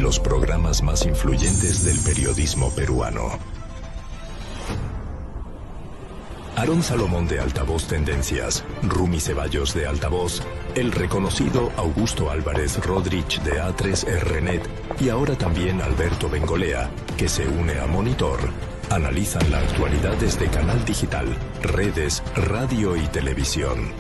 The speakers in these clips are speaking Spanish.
los programas más influyentes del periodismo peruano. Aarón Salomón de Altavoz Tendencias, Rumi Ceballos de Altavoz, el reconocido Augusto Álvarez Rodríguez de A3RNet y ahora también Alberto Bengolea, que se une a Monitor, analizan la actualidad desde canal digital, redes, radio y televisión.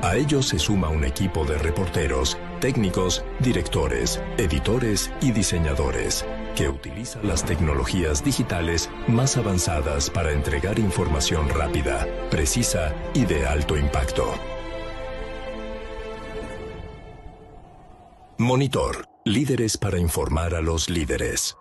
A ellos se suma un equipo de reporteros, técnicos, directores, editores y diseñadores, que utiliza las tecnologías digitales más avanzadas para entregar información rápida, precisa y de alto impacto. Monitor, líderes para informar a los líderes.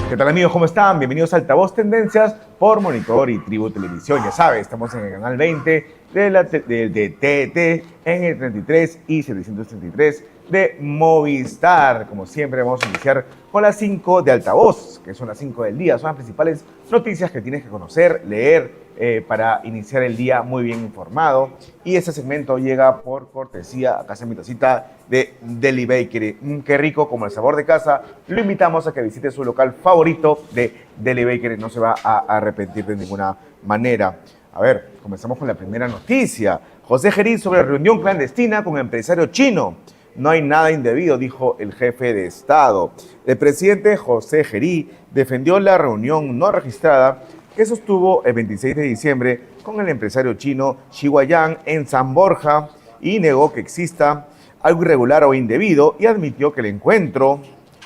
¿Qué tal, amigos? ¿Cómo están? Bienvenidos a Altavoz Tendencias por Monitor y Tribu Televisión. Ya sabes, estamos en el canal 20 de TET, en el 33 y 733 de Movistar. Como siempre, vamos a iniciar con las 5 de Altavoz, que son las 5 del día. Son las principales noticias que tienes que conocer, leer, para iniciar el día muy bien informado. Y este segmento llega por cortesía, a casa de mi tacita, de Deli Bakery. Qué rico, como el sabor de casa. Lo invitamos a que visite su local favorito de Deli Bakery. No se va a arrepentir de ninguna manera. A ver, comenzamos con la primera noticia. José Gerí sobre reunión clandestina con empresario chino. No hay nada indebido, dijo el jefe de Estado. El presidente José Gerí defendió la reunión no registrada que sostuvo el 26 de diciembre con el empresario chino Xi Guoyang en San Borja y negó que exista algo irregular o indebido y admitió que el encuentro,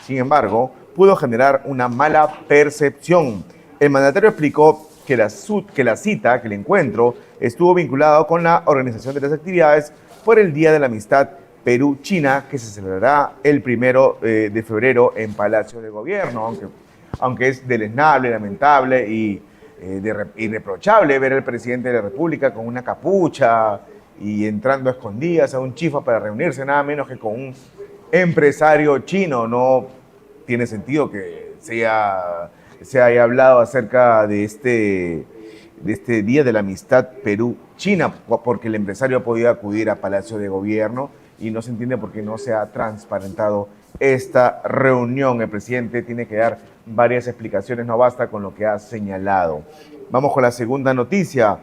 sin embargo, pudo generar una mala percepción. El mandatario explicó que el encuentro estuvo vinculado con la organización de las actividades por el Día de la Amistad Perú-China, que se celebrará el 1 de febrero en Palacio de Gobierno, aunque es deleznable, lamentable y irreprochable ver al presidente de la República con una capucha y entrando a escondidas a un chifa para reunirse nada menos que con un empresario chino. No tiene sentido que se haya hablado acerca de este Día de la Amistad Perú-China, porque el empresario ha podido acudir a Palacio de Gobierno y no se entiende por qué no se ha transparentado esta reunión. El presidente tiene que dar varias explicaciones, no basta con lo que ha señalado. Vamos con la segunda noticia.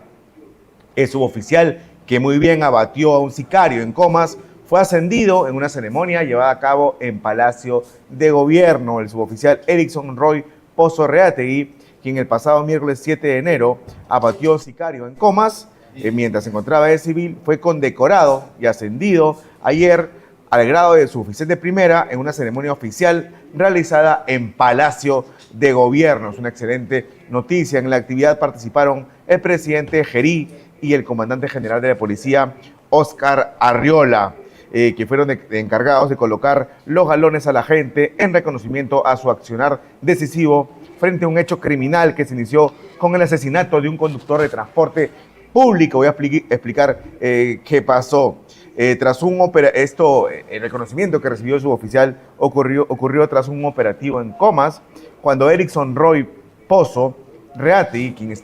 El suboficial que muy bien abatió a un sicario en Comas fue ascendido en una ceremonia llevada a cabo en Palacio de Gobierno. El suboficial Erickson Roy Pozo Reategui, quien el pasado miércoles 7 de enero abatió a un sicario en Comas, mientras se encontraba de civil, fue condecorado y ascendido ayer al grado de suboficial de primera en una ceremonia oficial realizada en Palacio de Gobierno. Es una excelente noticia. En la actividad participaron el presidente Gerí y el comandante general de la policía, Óscar Arriola, que fueron encargados de colocar los galones a la gente en reconocimiento a su accionar decisivo frente a un hecho criminal que se inició con el asesinato de un conductor de transporte público. Voy a explicar qué pasó. El reconocimiento que recibió el suboficial ocurrió tras un operativo en Comas, cuando Erickson Roy Pozo Reategui, quien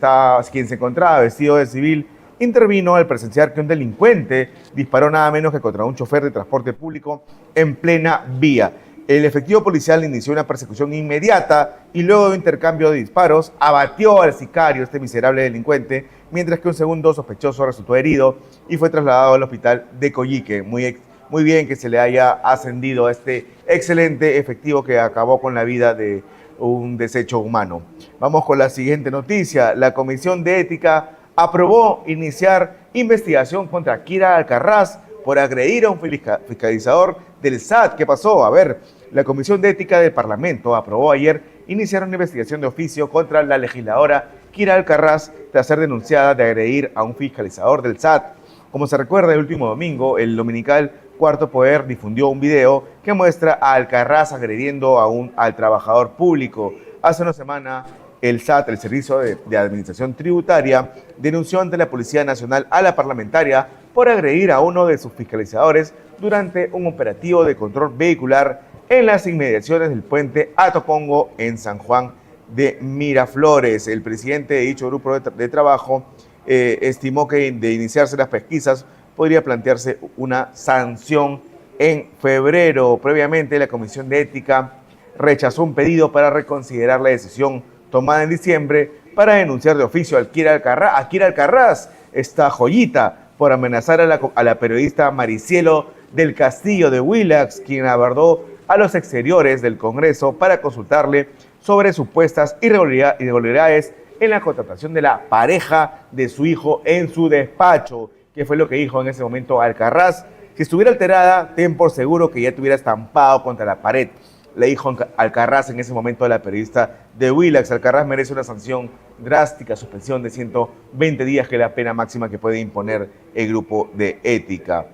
se encontraba vestido de civil, intervino al presenciar que un delincuente disparó nada menos que contra un chofer de transporte público en plena vía. El efectivo policial inició una persecución inmediata y luego de un intercambio de disparos abatió al sicario, este miserable delincuente, mientras que un segundo sospechoso resultó herido y fue trasladado al hospital de Coyique. Muy bien que se le haya ascendido a este excelente efectivo que acabó con la vida de un desecho humano. Vamos con la siguiente noticia. La Comisión de Ética aprobó iniciar investigación contra Kira Alcaraz por agredir a un fiscalizador del SAT. ¿Qué pasó? A ver, la Comisión de Ética del Parlamento aprobó ayer iniciar una investigación de oficio contra la legisladora Kira Alcaraz tras ser denunciada de agredir a un fiscalizador del SAT. Como se recuerda, el último domingo, el dominical Cuarto Poder difundió un video que muestra a Alcaraz agrediendo al trabajador público. Hace una semana, el SAT, el Servicio de Administración Tributaria, denunció ante la Policía Nacional a la parlamentaria por agredir a uno de sus fiscalizadores durante un operativo de control vehicular en las inmediaciones del puente Atocongo en San Juan de Miraflores. El presidente de dicho grupo de trabajo estimó que de iniciarse las pesquisas podría plantearse una sanción en febrero. Previamente, la Comisión de Ética rechazó un pedido para reconsiderar la decisión tomada en diciembre para denunciar de oficio a Kira Alcaraz, esta joyita, por amenazar a la periodista Maricielo del Castillo de Willax, quien abordó a los exteriores del Congreso para consultarle sobre supuestas irregularidades en la contratación de la pareja de su hijo en su despacho. ¿Qué fue lo que dijo en ese momento Alcaraz? Si estuviera alterada, ten por seguro que ya te hubiera estampado contra la pared, le dijo Alcaraz en ese momento a la periodista de Willax. Alcaraz merece una sanción drástica, suspensión de 120 días, que es la pena máxima que puede imponer el grupo de ética.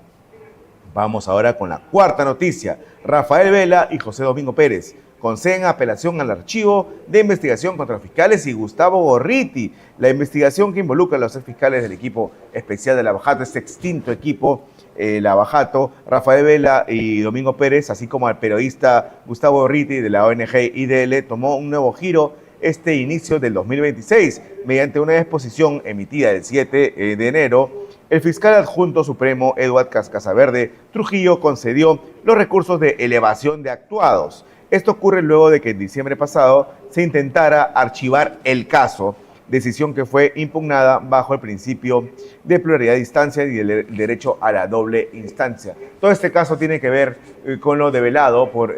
Vamos ahora con la cuarta noticia. Rafael Vela y José Domingo Pérez conceden apelación al archivo de investigación contra fiscales y Gustavo Gorriti. La investigación que involucra a los fiscales del equipo especial de Lavajato, este extinto equipo Lavajato, Rafael Vela y Domingo Pérez, así como al periodista Gustavo Gorriti de la ONG IDL, tomó un nuevo giro este inicio del 2026. Mediante una exposición emitida el 7 de enero, el fiscal adjunto supremo Eduard Cascaverde Trujillo concedió los recursos de elevación de actuados. Esto ocurre luego de que en diciembre pasado se intentara archivar el caso, decisión que fue impugnada bajo el principio de pluralidad de instancia y el derecho a la doble instancia. Todo este caso tiene que ver con lo develado por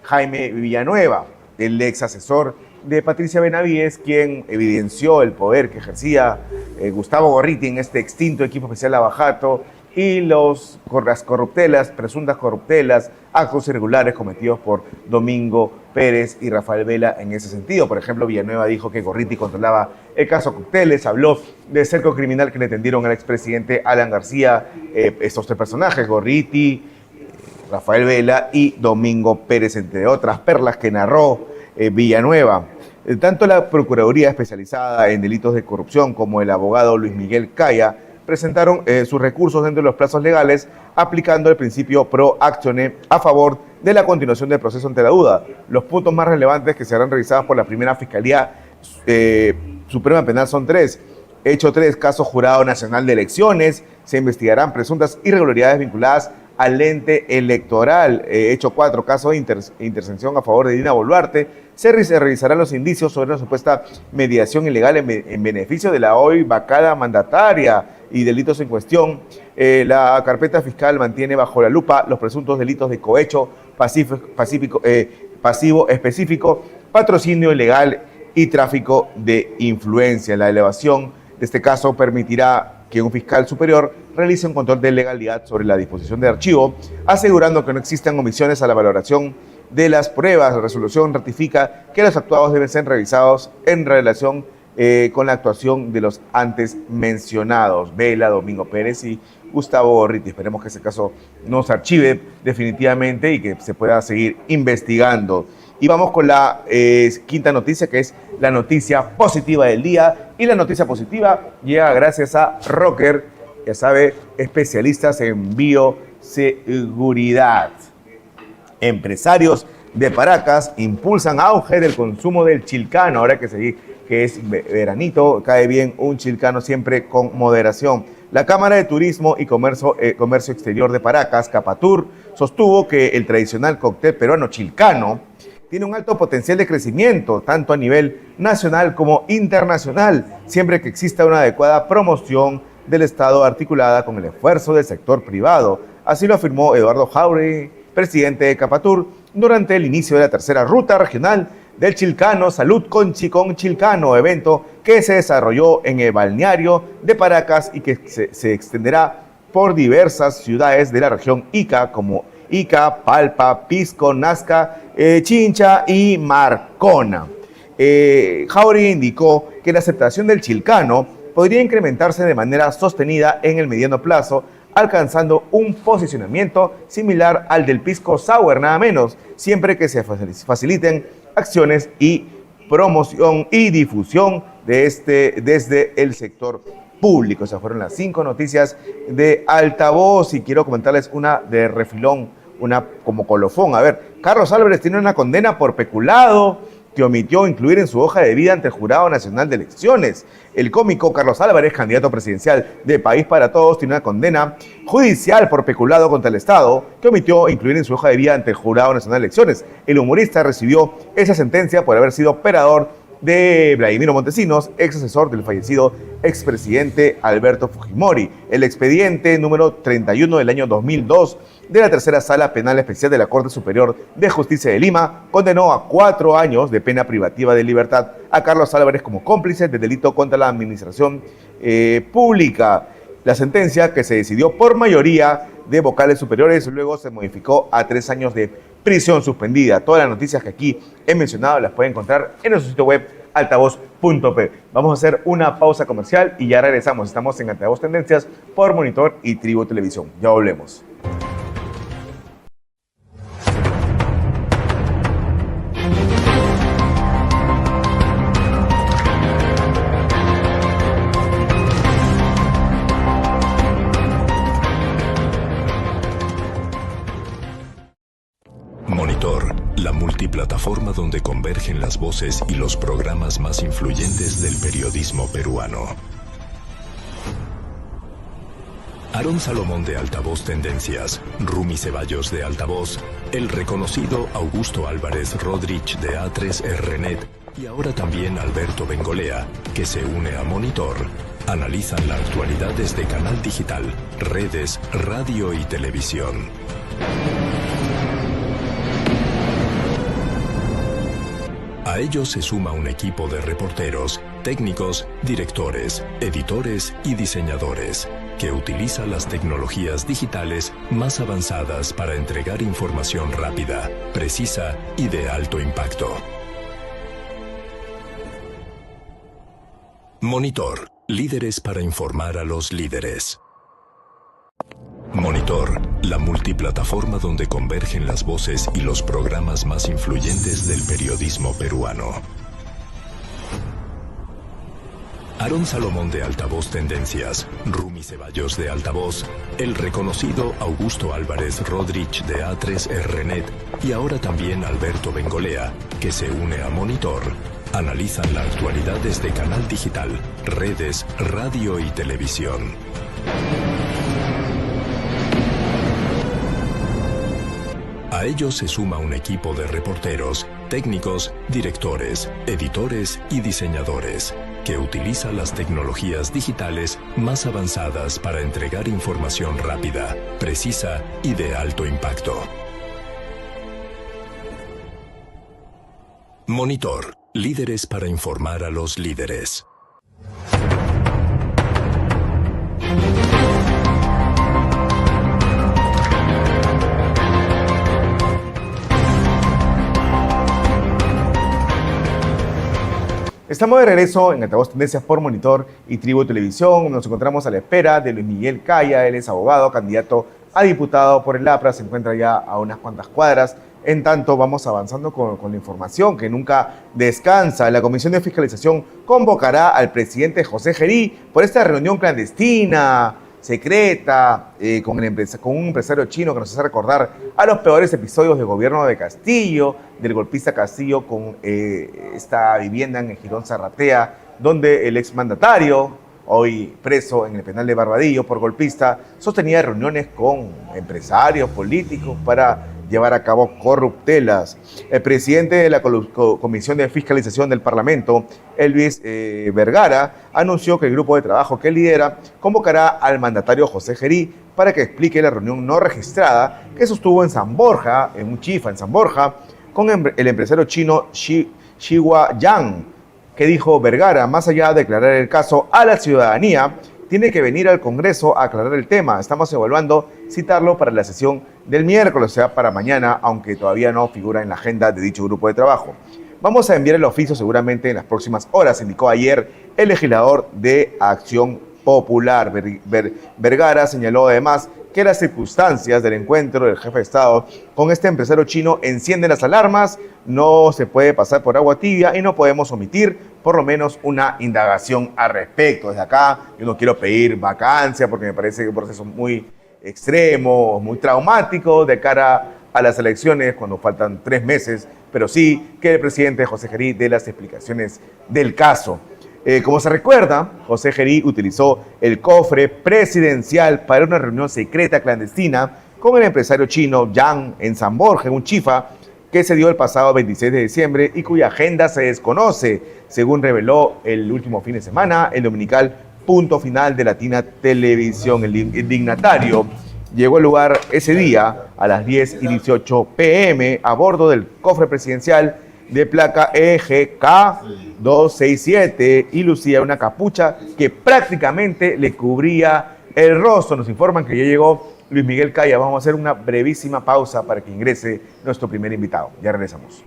Jaime Villanueva, el ex asesor de Patricia Benavides, quien evidenció el poder que ejercía Gustavo Gorriti en este extinto equipo especial Lavajato y las corruptelas, presuntas corruptelas, actos irregulares cometidos por Domingo Pérez y Rafael Vela en ese sentido. Por ejemplo, Villanueva dijo que Gorriti controlaba el caso Cocteles, habló de cerco criminal que le tendieron al expresidente Alan García. Estos tres personajes, Gorriti, Rafael Vela y Domingo Pérez, entre otras perlas que narró Villanueva. Tanto la Procuraduría Especializada en Delitos de Corrupción como el abogado Luis Miguel Caya presentaron sus recursos dentro de los plazos legales, aplicando el principio pro actione a favor de la continuación del proceso ante la duda. Los puntos más relevantes que serán revisados por la primera Fiscalía Suprema Penal son tres. Hecho 3, caso Jurado Nacional de Elecciones, se investigarán presuntas irregularidades vinculadas al ente electoral. Hecho 4, caso de intervención a favor de Dina Boluarte, se revisarán los indicios sobre una supuesta mediación ilegal en beneficio de la hoy vacada mandataria y delitos en cuestión. La carpeta fiscal mantiene bajo la lupa los presuntos delitos de cohecho pasivo específico, patrocinio ilegal y tráfico de influencia. La elevación de este caso permitirá que un fiscal superior realice un control de legalidad sobre la disposición de archivo, asegurando que no existan omisiones a la valoración de las pruebas. La resolución ratifica que los actuados deben ser revisados en relación con la actuación de los antes mencionados, Vela, Domingo Pérez y Gustavo Gorriti. Esperemos que ese caso no se archive definitivamente y que se pueda seguir investigando. Y vamos con la quinta noticia, que es la noticia positiva del día. Y la noticia positiva llega gracias a Rocker, ya sabe, especialistas en bioseguridad. Empresarios de Paracas impulsan auge del consumo del chilcano. Ahora que es veranito, cae bien un chilcano siempre con moderación. La Cámara de Turismo y Comercio Exterior de Paracas, Capatur, sostuvo que el tradicional cóctel peruano chilcano tiene un alto potencial de crecimiento, tanto a nivel nacional como internacional, siempre que exista una adecuada promoción del Estado articulada con el esfuerzo del sector privado. Así lo afirmó Eduardo Jauregui, presidente de Capatur, durante el inicio de la tercera ruta regional del Chilcano Salud con Chilcano, evento que se desarrolló en el balneario de Paracas y que se extenderá por diversas ciudades de la región Ica, como Ica, Palpa, Pisco, Nazca, Chincha y Marcona. Jauregui indicó que la aceptación del chilcano podría incrementarse de manera sostenida en el mediano plazo, alcanzando un posicionamiento similar al del pisco sour, nada menos, siempre que se faciliten acciones y promoción y difusión de desde el sector público. Esas fueron las 5 noticias de Altavoz y quiero comentarles una de refilón, una como colofón. A ver, Carlos Álvarez tiene una condena por peculado que omitió incluir en su hoja de vida ante el Jurado Nacional de Elecciones. El cómico Carlos Álvarez, candidato presidencial de País para Todos, tiene una condena judicial por peculado contra el Estado que omitió incluir en su hoja de vida ante el Jurado Nacional de Elecciones. El humorista recibió esa sentencia por haber sido operador de Vladimiro Montesinos, ex asesor del fallecido expresidente Alberto Fujimori. El expediente número 31 del año 2002 de la Tercera Sala Penal Especial de la Corte Superior de Justicia de Lima condenó a 4 años de pena privativa de libertad a Carlos Álvarez como cómplice de delito contra la administración pública. La sentencia, que se decidió por mayoría de vocales superiores, luego se modificó a 3 años de prisión suspendida. Todas las noticias que aquí he mencionado las pueden encontrar en nuestro sitio web altavoz.p. Vamos a hacer una pausa comercial y ya regresamos. Estamos en Altavoz Tendencias por Monitor y Tribu Televisión. Ya volvemos. Monitor, la multiplataforma donde convergen las voces y los programas más influyentes del periodismo peruano. Aarón Salomón de Altavoz Tendencias, Rumi Ceballos de Altavoz, el reconocido Augusto Álvarez Rodríguez de A3RNet y ahora también Alberto Bengolea, que se une a Monitor, analizan la actualidad desde canal digital, redes, radio y televisión. A ellos se suma un equipo de reporteros, técnicos, directores, editores y diseñadores, que utiliza las tecnologías digitales más avanzadas para entregar información rápida, precisa y de alto impacto. Monitor, líderes para informar a los líderes. Monitor, la multiplataforma donde convergen las voces y los programas más influyentes del periodismo peruano. Aarón Salomón de Altavoz Tendencias, Rumi Ceballos de Altavoz, el reconocido Augusto Álvarez Rodríguez de A3RNet y ahora también Alberto Bengolea, que se une a Monitor, analizan la actualidad desde canal digital, redes, radio y televisión. A ellos se suma un equipo de reporteros, técnicos, directores, editores y diseñadores, que utiliza las tecnologías digitales más avanzadas para entregar información rápida, precisa y de alto impacto. Monitor, líderes para informar a los líderes. Estamos de regreso en Altavoz Tendencias por Monitor y Tribu Televisión. Nos encontramos a la espera de Luis Miguel Caya. Él es abogado, candidato a diputado por el APRA. Se encuentra ya a unas cuantas cuadras. En tanto, vamos avanzando con la información que nunca descansa. La Comisión de Fiscalización convocará al presidente José Gerí por esta reunión clandestina, secreta, con un empresario chino que nos hace recordar a los peores episodios del gobierno de Castillo, del golpista Castillo con esta vivienda en el Jirón Zarratea, donde el exmandatario, hoy preso en el penal de Barbadillo por golpista, sostenía reuniones con empresarios políticos para llevar a cabo corruptelas. El presidente de la Comisión de Fiscalización del Parlamento, Elvis Vergara, anunció que el grupo de trabajo que lidera convocará al mandatario José Gerí para que explique la reunión no registrada que sostuvo en San Borja, en un chifa en San Borja, con el empresario chino Xiwa Yang, que dijo Vergara, más allá de declarar el caso a la ciudadanía, tiene que venir al Congreso a aclarar el tema. Estamos evaluando citarlo para la sesión del miércoles, o sea, para mañana, aunque todavía no figura en la agenda de dicho grupo de trabajo. Vamos a enviar el oficio seguramente en las próximas horas, indicó ayer el legislador de Acción Popular. Vergara señaló además que las circunstancias del encuentro del jefe de Estado con este empresario chino encienden las alarmas, no se puede pasar por agua tibia y no podemos omitir por lo menos una indagación al respecto. Desde acá yo no quiero pedir vacancia porque me parece que es un proceso muy extremo, muy traumático de cara a las elecciones cuando faltan 3 meses, pero sí que el presidente José Gerí dé las explicaciones del caso. Como se recuerda, José Gerí utilizó el cofre presidencial para una reunión secreta clandestina con el empresario chino Yang en San Borja, en un chifa que se dio el pasado 26 de diciembre y cuya agenda se desconoce, según reveló el último fin de semana el dominical Punto Final de Latina Televisión. El dignatario llegó al lugar ese día a las 10:18 p.m. a bordo del cofre presidencial de placa EGK 267 y lucía una capucha que prácticamente le cubría el rostro. Nos informan que ya llegó Luis Miguel Calla. Vamos a hacer una brevísima pausa para que ingrese nuestro primer invitado. Ya regresamos.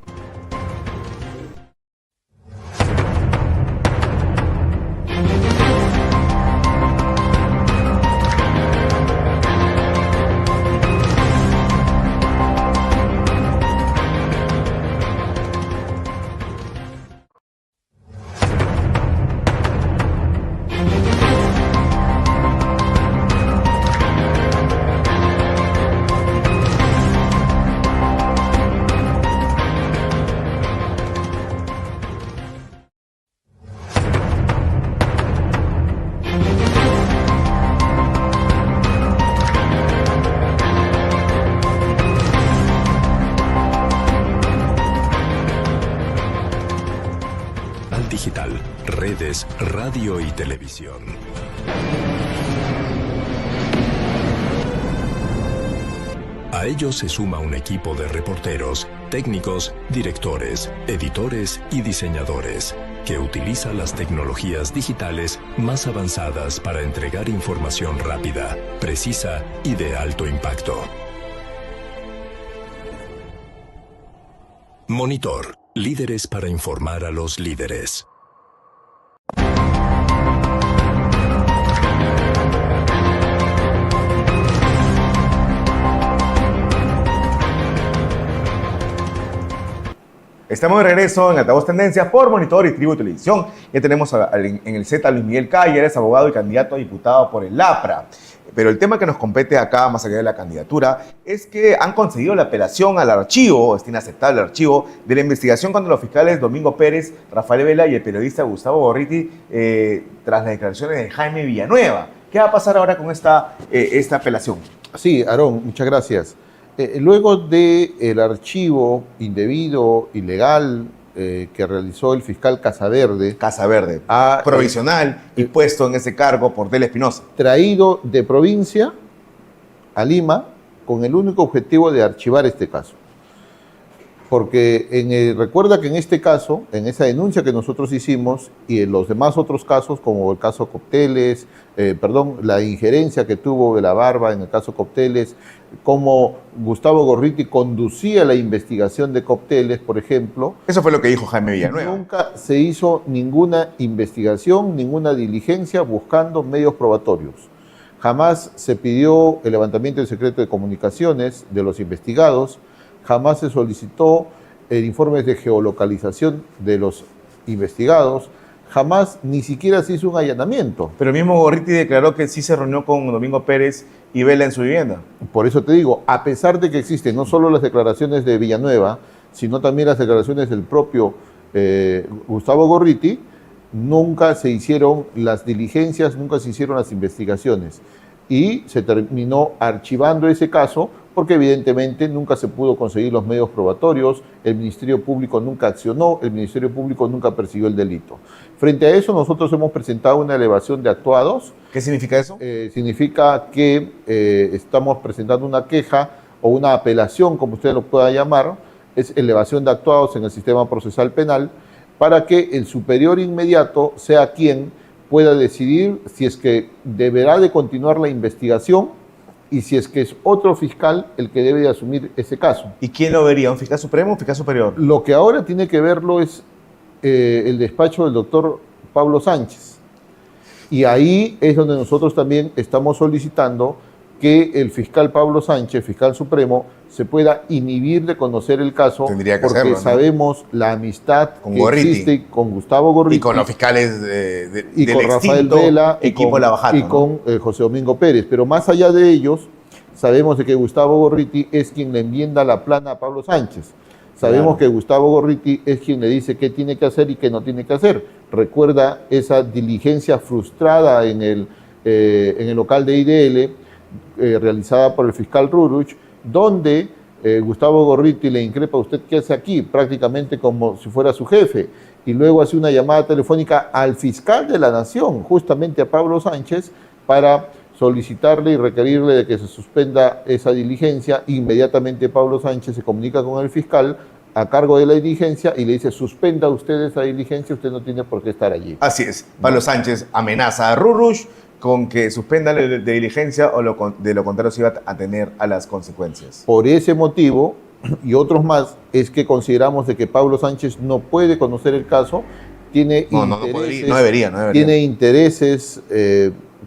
Digital, redes, radio y televisión. A ellos se suma un equipo de reporteros, técnicos, directores, editores y diseñadores que utiliza las tecnologías digitales más avanzadas para entregar información rápida, precisa y de alto impacto. Monitor. Líderes para informar a los líderes. Estamos de regreso en Altavoz Tendencias por Monitor y Tribu Televisión. Ya tenemos en el set a Luis Miguel Calla, es abogado y candidato a diputado por el LAPRA. Pero el tema que nos compete acá, más allá de la candidatura, es que han concedido la apelación al archivo, está inaceptable el archivo, de la investigación contra los fiscales Domingo Pérez, Rafael Vela y el periodista Gustavo Gorriti tras las declaraciones de Jaime Villanueva. ¿Qué va a pasar ahora con esta apelación? Sí, Aarón, muchas gracias. Luego del archivo indebido, ilegal, que realizó el fiscal Casaverde, provisional y puesto en ese cargo por Del Espinosa, traído de provincia a Lima con el único objetivo de archivar este caso. Porque recuerda que en este caso, en esa denuncia que nosotros hicimos y en los demás otros casos, como el caso Copteles, la injerencia que tuvo de la Barba en el caso Copteles, cómo Gustavo Gorriti conducía la investigación de Copteles, por ejemplo. Eso fue lo que dijo Jaime Villanueva. Nunca se hizo ninguna investigación, ninguna diligencia buscando medios probatorios. Jamás se pidió el levantamiento del secreto de comunicaciones de los investigados, jamás se solicitó el informe de geolocalización de los investigados, jamás ni siquiera se hizo un allanamiento. Pero el mismo Gorriti declaró que sí se reunió con Domingo Pérez y Vela en su vivienda. Por eso te digo, a pesar de que existen no solo las declaraciones de Villanueva, sino también las declaraciones del propio Gustavo Gorriti, nunca se hicieron las diligencias, nunca se hicieron las investigaciones. Y se terminó archivando ese caso porque evidentemente nunca se pudo conseguir los medios probatorios, el Ministerio Público nunca accionó, el Ministerio Público nunca persiguió el delito. Frente a eso nosotros hemos presentado una elevación de actuados. ¿Qué significa eso? Significa que estamos presentando una queja o una apelación, como usted lo pueda llamar, es elevación de actuados en el sistema procesal penal, para que el superior inmediato sea quien pueda decidir si es que deberá de continuar la investigación y si es que es otro fiscal el que debe de asumir ese caso. ¿Y quién lo vería? ¿Un fiscal supremo o un fiscal superior? Lo que ahora tiene que verlo es el despacho del doctor Pablo Sánchez. Y ahí es donde nosotros también estamos solicitando que el fiscal Pablo Sánchez, fiscal supremo, se pueda inhibir de conocer el caso, Tendría que porque hacerlo, ¿no? sabemos la amistad Con que Gorriti. existe con Gustavo Gorriti Y con los fiscales y del con Rafael extinto Vela equipo Lavajato, y ¿no? con José Domingo Pérez. Pero más allá de ellos, sabemos de que Gustavo Gorriti es quien le enmienda la plana a Pablo Sánchez. Sabemos Claro. que Gustavo Gorriti es quien le dice qué tiene que hacer y qué no tiene que hacer. Recuerda esa diligencia frustrada en el local de IDL, realizada por el fiscal Ruruch, donde Gustavo Gorriti le increpa: ¿usted qué hace aquí? Prácticamente como si fuera su jefe. Y luego hace una llamada telefónica al fiscal de la Nación, justamente a Pablo Sánchez, para solicitarle y requerirle de que se suspenda esa diligencia. Inmediatamente Pablo Sánchez se comunica con el fiscal a cargo de la diligencia y le dice: suspenda usted esa diligencia, usted no tiene por qué estar allí. Así es. Pablo Sánchez amenaza a Rurush con que suspenda la de diligencia o de lo contrario se iba a tener a las consecuencias. Por ese motivo y otros más es que consideramos de que Pablo Sánchez no puede conocer el caso, tiene No debería. tiene intereses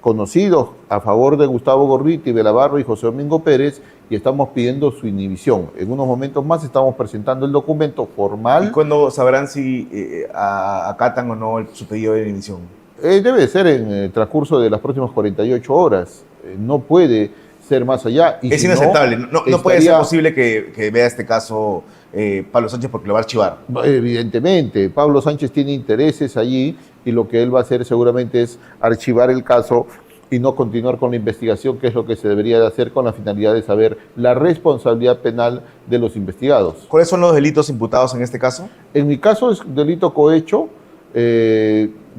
conocidos a favor de Gustavo Gorriti, Belabarro y José Domingo Pérez, y estamos pidiendo su inhibición. En unos momentos más estamos presentando el documento formal. ¿Y cuándo sabrán si acatan o no su pedido de inhibición? Debe ser en el transcurso de las próximas 48 horas. No puede ser más allá. Y Es si inaceptable. No puede ser estaría- posible que vea este caso Pablo Sánchez porque lo va a archivar. Evidentemente, Pablo Sánchez tiene intereses allí y lo que él va a hacer seguramente es archivar el caso y no continuar con la investigación, que es lo que se debería de hacer con la finalidad de saber la responsabilidad penal de los investigados. ¿Cuáles son los delitos imputados en este caso? En mi caso es delito cohecho,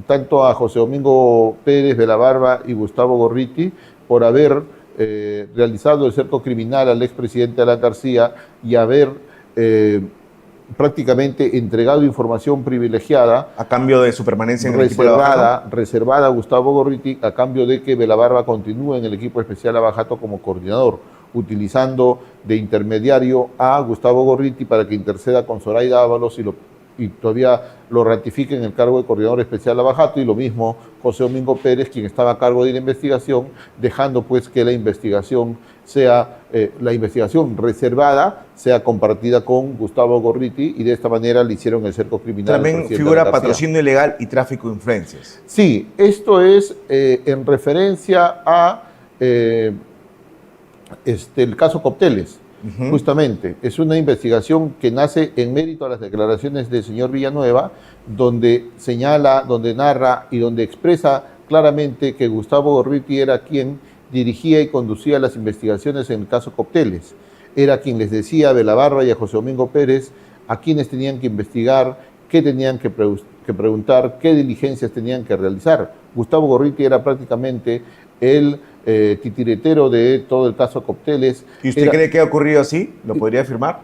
tanto a José Domingo Pérez de la Barba y Gustavo Gorriti por haber realizado el cerco criminal al expresidente Alan García y haber prácticamente entregado información privilegiada A cambio de su permanencia en el equipo de Lavajato. reservada a Gustavo Gorriti a cambio de que Belabarba continúe en el equipo especial Lavajato como coordinador, utilizando de intermediario a Gustavo Gorriti para que interceda con Zoraida Ábalos y todavía lo ratifique en el cargo de coordinador especial Lavajato, y lo mismo José Domingo Pérez, quien estaba a cargo de la investigación, dejando pues que la investigación reservada sea compartida con Gustavo Gorriti, y de esta manera le hicieron el cerco criminal. al También presidente figura Alan García. patrocinio ilegal y tráfico de influencias. Sí, esto es en referencia a el caso Copteles. Ujú. Justamente, es una investigación que nace en mérito a las declaraciones del señor Villanueva, donde señala, donde narra y donde expresa claramente que Gustavo Gorriti era quien dirigía y conducía las investigaciones en el caso Copteles. Era quien les decía a Belabarba y a José Domingo Pérez a quienes tenían que investigar, qué tenían que preguntar, qué diligencias tenían que realizar. Gustavo Gorriti era prácticamente el titiretero de todo el caso Copteles. ¿Y usted cree que ha ocurrido así? ¿Lo podría afirmar?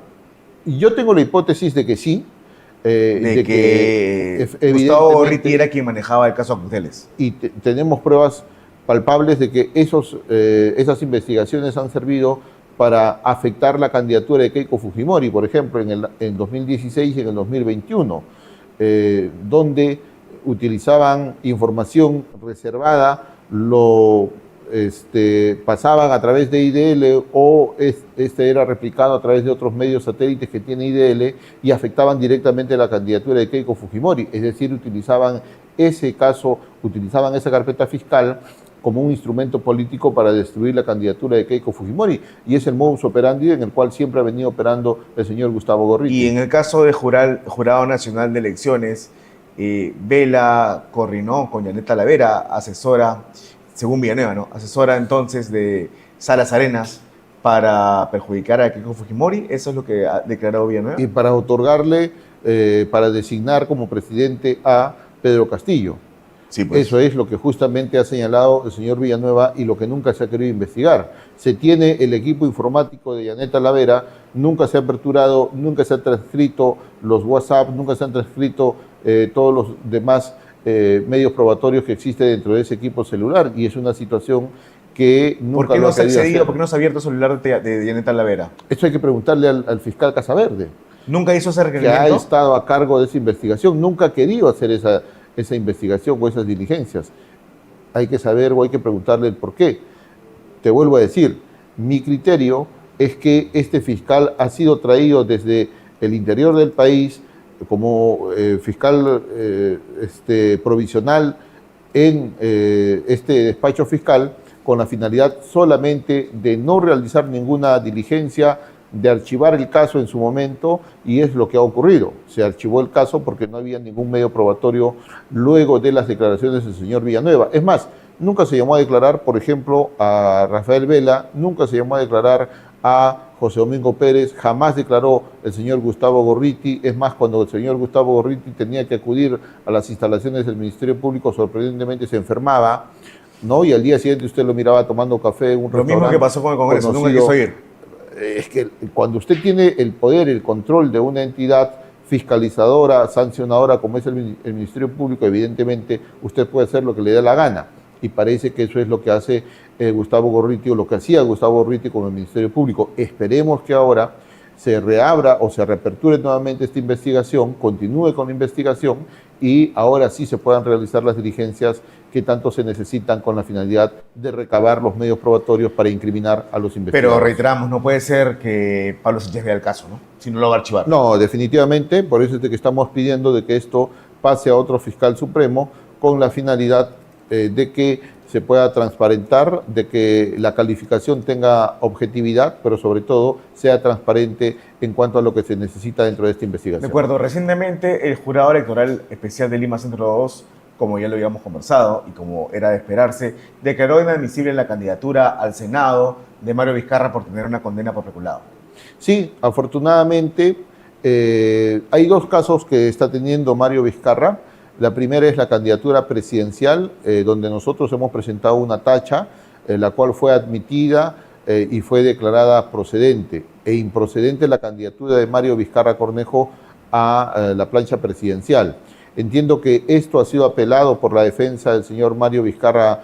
Yo tengo la hipótesis de que sí. De que Gustavo evidentemente, Gorriti era quien manejaba el caso Copteles. y tenemos pruebas palpables de que esas investigaciones han servido para afectar la candidatura de Keiko Fujimori, por ejemplo, en 2016 y en el 2021, donde utilizaban información reservada, pasaban a través de IDL o era replicado a través de otros medios satélites que tiene IDL y afectaban directamente la candidatura de Keiko Fujimori. Es decir, utilizaban esa carpeta fiscal como un instrumento político para destruir la candidatura de Keiko Fujimori. Y es el modus operandi en el cual siempre ha venido operando el señor Gustavo Gorriti. Y en el caso de Jurado Nacional de Elecciones, Vela coordinó con Yanet Talavera, asesora, según Villanueva, ¿no? Asesora entonces de Salas Arenas para perjudicar a Keiko Fujimori. Eso es lo que ha declarado Villanueva. Y para otorgarle, para designar como presidente a Pedro Castillo. Sí, pues. Eso es lo que justamente ha señalado el señor Villanueva y lo que nunca se ha querido investigar. Se tiene el equipo informático de Yanet Talavera, nunca se ha aperturado, nunca se han transcrito los WhatsApp, nunca se han transcrito todos los demás medios probatorios que existen dentro de ese equipo celular, y es una situación que nunca ¿Por qué lo no ha se ha querido accedido? hacer. ¿Por qué no se ha abierto el celular de Yanet Talavera? Esto hay que preguntarle al fiscal Casaverde, ¿Nunca hizo ese que ha requerimiento? estado a cargo de esa investigación, nunca ha querido hacer esa investigación o esas diligencias. Hay que saber o hay que preguntarle el por qué. te vuelvo a decir, mi criterio es que este fiscal ha sido traído desde el interior del país como fiscal provisional en este despacho fiscal con la finalidad solamente de no realizar ninguna diligencia, de archivar el caso en su momento, y es lo que ha ocurrido. Se archivó el caso porque no había ningún medio probatorio luego de las declaraciones del señor Villanueva. Es más, nunca se llamó a declarar, por ejemplo, a Rafael Vela, nunca se llamó a declarar a José Domingo Pérez, jamás declaró el señor Gustavo Gorriti. Es más, cuando el señor Gustavo Gorriti tenía que acudir a las instalaciones del Ministerio Público, sorprendentemente se enfermaba, ¿no? Y al día siguiente usted lo miraba tomando café en un restaurante. Lo mismo que pasó con el Congreso, nunca quiso ir. Es que cuando usted tiene el poder, el control de una entidad fiscalizadora, sancionadora, como es el Ministerio Público, evidentemente usted puede hacer lo que le dé la gana. Y parece que eso es lo que hace Gustavo Gorriti, o lo que hacía Gustavo Gorriti con el Ministerio Público. Esperemos que ahora se reabra o se reaperture nuevamente esta investigación, continúe con la investigación y ahora sí se puedan realizar las diligencias que tanto se necesitan con la finalidad de recabar los medios probatorios para incriminar a los investigadores. Pero reiteramos, no puede ser que Pablo Sánchez vea el caso, ¿no? Si no lo va a archivar. No, definitivamente, por eso es de que estamos pidiendo de que esto pase a otro fiscal supremo con la finalidad de que se pueda transparentar, de que la calificación tenga objetividad, pero sobre todo sea transparente en cuanto a lo que se necesita dentro de esta investigación. De acuerdo, recientemente el Jurado Electoral Especial de Lima Centro 2, como ya lo habíamos conversado y como era de esperarse, declaró inadmisible la candidatura al Senado de Mario Vizcarra por tener una condena por peculado. Sí, afortunadamente hay dos casos que está teniendo Mario Vizcarra. La primera es la candidatura presidencial, donde nosotros hemos presentado una tacha, la cual fue admitida y fue declarada procedente e improcedente la candidatura de Mario Vizcarra Cornejo a la plancha presidencial. Entiendo que esto ha sido apelado por la defensa del señor Mario Vizcarra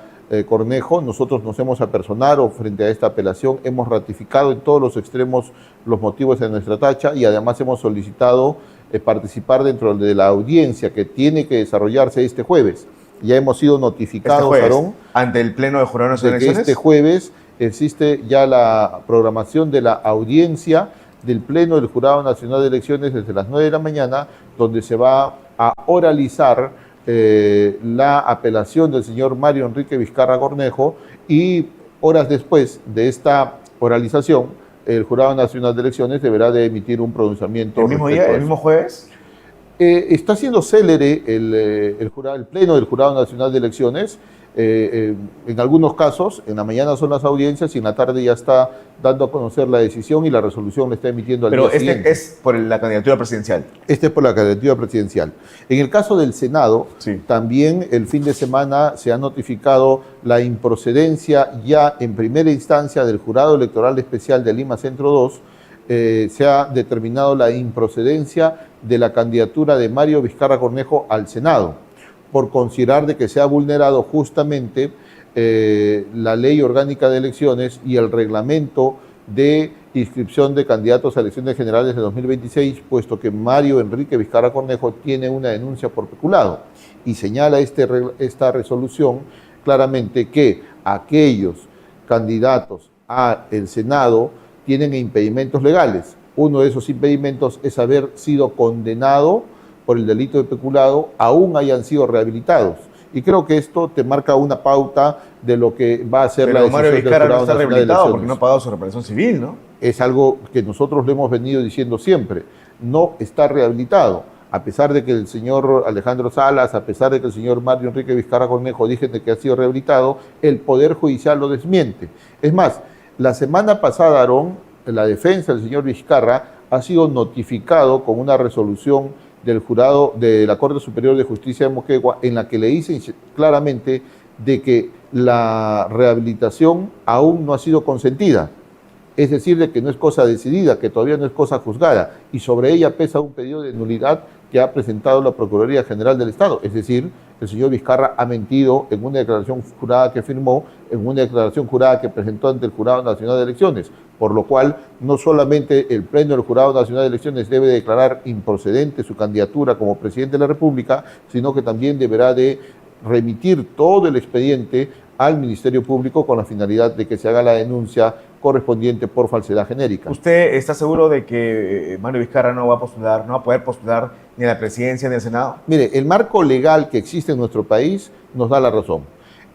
Cornejo. Nosotros nos hemos apersonado frente a esta apelación, hemos ratificado en todos los extremos los motivos de nuestra tacha y además hemos solicitado participar dentro de la audiencia que tiene que desarrollarse este jueves. Ya hemos sido notificados, Aarón, ante el Pleno de Jurado Nacional de Elecciones. Este jueves existe ya la programación de la audiencia del Pleno del Jurado Nacional de Elecciones desde las 9 de la mañana, donde se va a oralizar la apelación del señor Mario Enrique Vizcarra Cornejo, y horas después de esta oralización el Jurado Nacional de Elecciones deberá de emitir un pronunciamiento. ¿El mismo día, el mismo jueves? Está siendo célere el Pleno del Jurado Nacional de Elecciones. En algunos casos, en la mañana son las audiencias y en la tarde ya está dando a conocer la decisión y la resolución la está emitiendo al día siguiente. Pero este es por la candidatura presidencial. Este es por la candidatura presidencial. En el caso del Senado, sí, también el fin de semana se ha notificado la improcedencia ya en primera instancia del Jurado Electoral Especial de Lima Centro 2. Se ha determinado la improcedencia de la candidatura de Mario Vizcarra Cornejo al Senado, por considerar de que se ha vulnerado justamente la Ley Orgánica de Elecciones y el reglamento de inscripción de candidatos a elecciones generales de 2026, puesto que Mario Enrique Vizcarra Cornejo tiene una denuncia por peculado. Y señala esta resolución claramente que aquellos candidatos al Senado tienen impedimentos legales. Uno de esos impedimentos es haber sido condenado por el delito de peculado, aún hayan sido rehabilitados. Y creo que esto te marca una pauta de lo que va a ser la decisión del Jurado Nacional de Elecciones. Pero Mario Vizcarra no está rehabilitado porque no ha pagado su reparación civil, ¿no? Es algo que nosotros le hemos venido diciendo siempre. No está rehabilitado. A pesar de que el señor Alejandro Salas, a pesar de que el señor Mario Enrique Vizcarra Cornejo dicen de que ha sido rehabilitado, el Poder Judicial lo desmiente. Es más, la semana pasada, Aarón, la defensa del señor Vizcarra ha sido notificado con una resolución del jurado de la Corte Superior de Justicia de Moquegua, en la que le dicen claramente de que la rehabilitación aún no ha sido consentida. Es decir, de que no es cosa decidida, que todavía no es cosa juzgada, y sobre ella pesa un pedido de nulidad que ha presentado la Procuraduría General del Estado. Es decir, el señor Vizcarra ha mentido en una declaración jurada que firmó, en una declaración jurada que presentó ante el Jurado Nacional de Elecciones, por lo cual no solamente el Pleno del Jurado Nacional de Elecciones debe declarar improcedente su candidatura como presidente de la República, sino que también deberá de remitir todo el expediente al Ministerio Público con la finalidad de que se haga la denuncia correspondiente por falsedad genérica. ¿Usted está seguro de que Mario Vizcarra no va a postular, no va a poder postular ni a la presidencia ni al Senado? Mire, el marco legal que existe en nuestro país nos da la razón.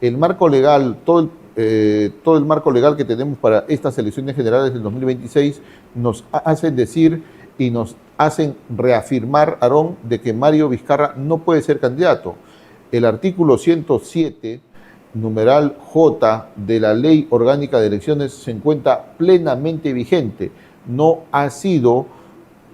El marco legal, todo el marco legal que tenemos para estas elecciones generales del 2026 nos hacen decir y nos hacen reafirmar, Aarón, de que Mario Vizcarra no puede ser candidato. El artículo 107, numeral J de la Ley Orgánica de Elecciones se encuentra plenamente vigente. No ha sido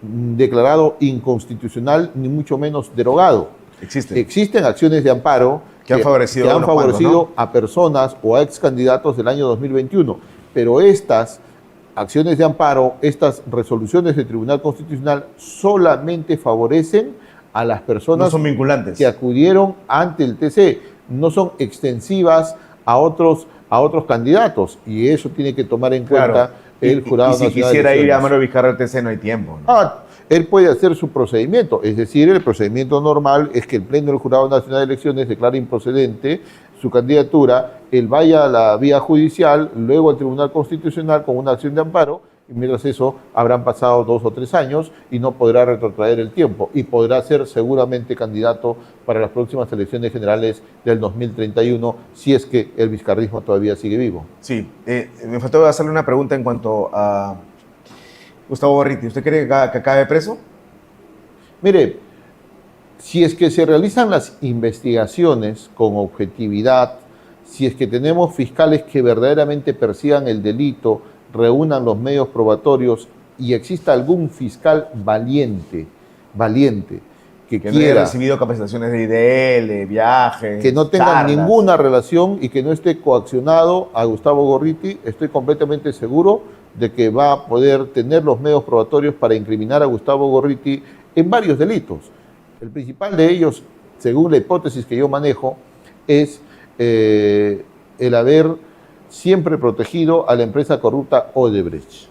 declarado inconstitucional ni mucho menos derogado. Existen acciones de amparo que han favorecido, ¿no? a personas o a ex candidatos del año 2021, pero estas acciones de amparo, estas resoluciones del Tribunal Constitucional solamente favorecen a las personas no son vinculantes, que acudieron ante el TC, no son extensivas a otros candidatos, y eso tiene que tomar en cuenta el Jurado Nacional de Elecciones. Si quisiera ir a Mario Vizcarra al TC no hay tiempo, ¿no? Él puede hacer su procedimiento, es decir, el procedimiento normal es que el Pleno del Jurado Nacional de Elecciones declare improcedente su candidatura, él vaya a la vía judicial, luego al Tribunal Constitucional con una acción de amparo, y mientras eso habrán pasado 2 o 3 años y no podrá retrotraer el tiempo y podrá ser seguramente candidato para las próximas elecciones generales del 2031 si es que el vizcarrismo todavía sigue vivo. Sí, me faltó hacerle una pregunta en cuanto a Gustavo Gorriti. ¿Usted cree que acabe preso? Mire, si es que se realizan las investigaciones con objetividad, si es que tenemos fiscales que verdaderamente persigan el delito, reúnan los medios probatorios y exista algún fiscal valiente que quiera, no haya recibido capacitaciones de IDL, viajes, que no tenga charlas, ninguna relación y que no esté coaccionado a Gustavo Gorriti, estoy completamente seguro de que va a poder tener los medios probatorios para incriminar a Gustavo Gorriti en varios delitos. El principal de ellos, según la hipótesis que yo manejo, es el haber siempre protegido a la empresa corrupta Odebrecht.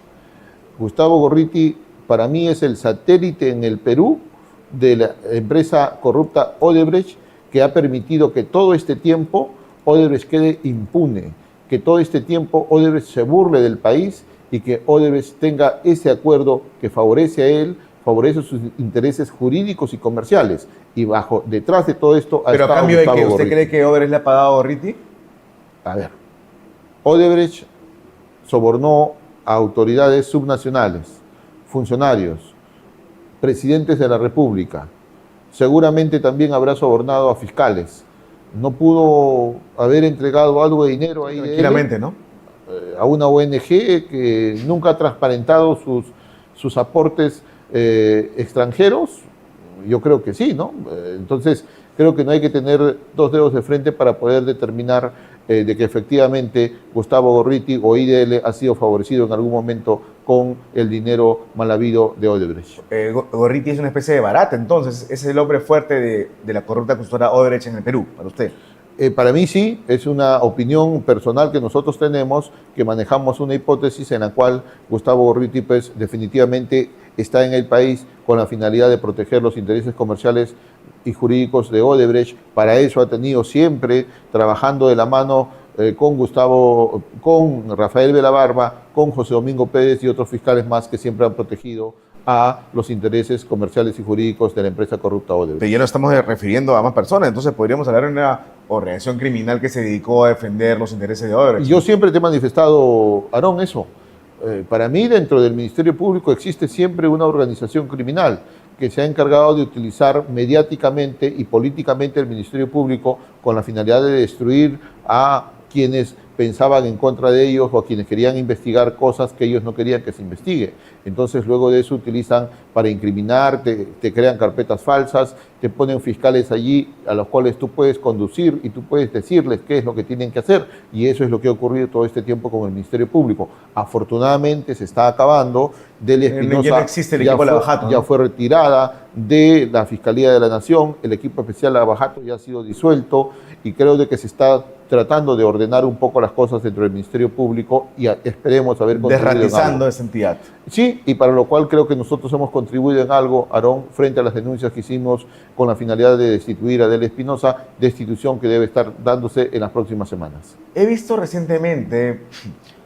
Gustavo Gorriti para mí es el satélite en el Perú de la empresa corrupta Odebrecht, que ha permitido que todo este tiempo Odebrecht quede impune, que todo este tiempo Odebrecht se burle del país y que Odebrecht tenga ese acuerdo que favorece a él, favorece sus intereses jurídicos y comerciales. Y detrás de todo esto ha estado Gustavo Gorriti. ¿Pero a cambio de que usted cree que Odebrecht le ha pagado a Gorriti? A ver, Odebrecht sobornó a autoridades subnacionales, funcionarios, presidentes de la República. Seguramente también habrá sobornado a fiscales. No pudo haber entregado algo de dinero ahí tranquilamente, ¿no? A una ONG que nunca ha transparentado sus aportes extranjeros. Yo creo que sí, ¿no? Entonces, creo que no hay que tener 2 dedos de frente para poder determinar de que efectivamente Gustavo Gorriti o IDL ha sido favorecido en algún momento con el dinero mal habido de Odebrecht. Gorriti es una especie de barata, entonces, es el hombre fuerte de la corrupta consultora Odebrecht en el Perú, para usted. Para mí sí, es una opinión personal que nosotros tenemos, que manejamos una hipótesis en la cual Gustavo Gorriti pues, definitivamente está en el país con la finalidad de proteger los intereses comerciales y jurídicos de Odebrecht. Para eso ha tenido siempre trabajando de la mano con Rafael Belabarba, con José Domingo Pérez y otros fiscales más que siempre han protegido a los intereses comerciales y jurídicos de la empresa corrupta Odebrecht. Pero ya no estamos refiriendo a más personas, entonces podríamos hablar de una organización criminal que se dedicó a defender los intereses de Odebrecht. Y yo siempre te he manifestado, Aarón, eso. Para mí, dentro del Ministerio Público existe siempre una organización criminal que se ha encargado de utilizar mediáticamente y políticamente el Ministerio Público con la finalidad de destruir a quienes pensaban en contra de ellos o a quienes querían investigar cosas que ellos no querían que se investigue. Entonces luego de eso utilizan para incriminar, te crean carpetas falsas, te ponen fiscales allí a los cuales tú puedes conducir y tú puedes decirles qué es lo que tienen que hacer, y eso es lo que ha ocurrido todo este tiempo con el Ministerio Público. Afortunadamente se está acabando. Delia Espinosa ya no existe el equipo Lavajato, ¿no? Ya fue retirada de la Fiscalía de la Nación, el equipo especial Lavajato ya ha sido disuelto y creo de que se está tratando de ordenar un poco las cosas dentro del Ministerio Público y esperemos haber contribuido en Desratizando algo. esa entidad. Sí, y para lo cual creo que nosotros hemos contribuido en algo, Aarón, frente a las denuncias que hicimos con la finalidad de destituir a Adela Espinosa, destitución que debe estar dándose en las próximas semanas. He visto recientemente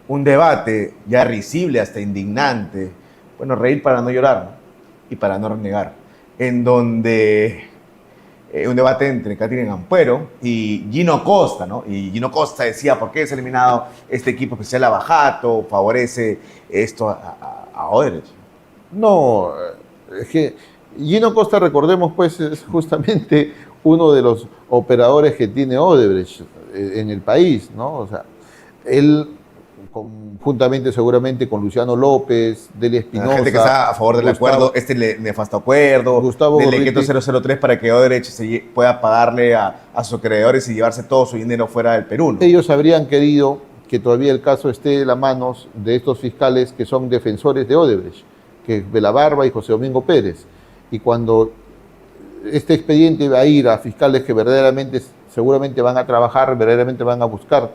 un debate ya risible, hasta indignante, bueno, reír para no llorar, ¿no? Y para no renegar, en donde un debate entre Katherine Ampuero y Gino Costa, ¿no? Y Gino Costa decía, ¿por qué es eliminado este equipo especial Abajato? ¿Favorece esto a Odebrecht? No, es que Gino Costa, recordemos, pues, es justamente uno de los operadores que tiene Odebrecht en el país, ¿no? O sea, él, juntamente seguramente con Luciano López, Delia Espinosa... La gente que está a favor del acuerdo, nefasto acuerdo, Gustavo del Gorriti, decreto 003 para que Odebrecht pueda pagarle a sus acreedores y llevarse todo su dinero fuera del Perú, ¿no? Ellos habrían querido que todavía el caso esté en las manos de estos fiscales que son defensores de Odebrecht, que es Belabarba y José Domingo Pérez. Y cuando este expediente va a ir a fiscales que verdaderamente, seguramente van a trabajar, verdaderamente van a buscar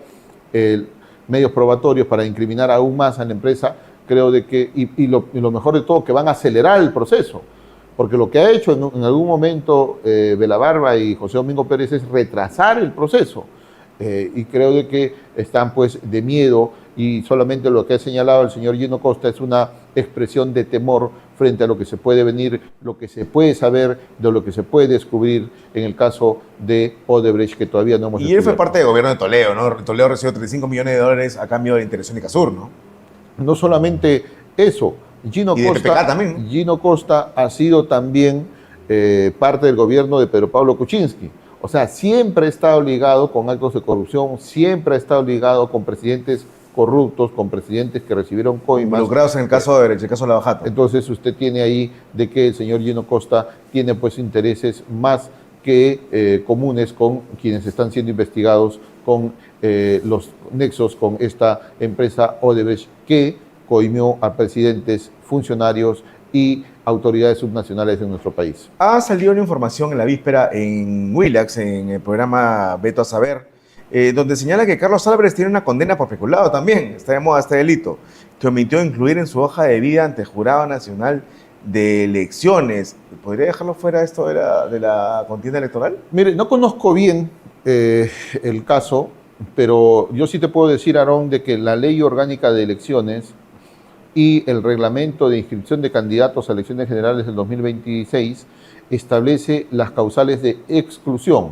medios probatorios para incriminar aún más a la empresa, creo de que, y lo mejor de todo, que van a acelerar el proceso. Porque lo que ha hecho en algún momento Belabarba y José Domingo Pérez es retrasar el proceso. Y creo de que están pues de miedo, y solamente lo que ha señalado el señor Gino Costa es una expresión de temor frente a lo que se puede venir, lo que se puede saber, de lo que se puede descubrir en el caso de Odebrecht, que todavía no hemos Y él fue descubierto. parte del gobierno de Toledo, ¿no? Toledo recibió 35 millones de dólares a cambio de la intervención de Casur, ¿no? No solamente eso, Gino Y de PPK también, ¿no? Gino Costa ha sido también parte del gobierno de Pedro Pablo Kuczynski. O sea, siempre ha estado ligado con actos de corrupción, siempre ha estado ligado con presidentes corruptos, con presidentes que recibieron coimas. Involucrados en el caso de Odebrecht, el caso de Lavajato. Entonces usted tiene ahí de que el señor Gino Costa tiene pues intereses más que comunes con quienes están siendo investigados con los nexos con esta empresa Odebrecht, que coimió a presidentes, funcionarios y autoridades subnacionales de nuestro país. Ha salido una información en la víspera en Willax, en el programa Veto a Saber, donde señala que Carlos Álvarez tiene una condena por peculado también, está de moda este delito, que omitió incluir en su hoja de vida ante el Jurado Nacional de Elecciones. ¿Podría dejarlo fuera esto de la contienda electoral? Mire, no conozco bien el caso, pero yo sí te puedo decir, Aarón, de que la Ley Orgánica de Elecciones y el Reglamento de Inscripción de Candidatos a Elecciones Generales del 2026 establece las causales de exclusión,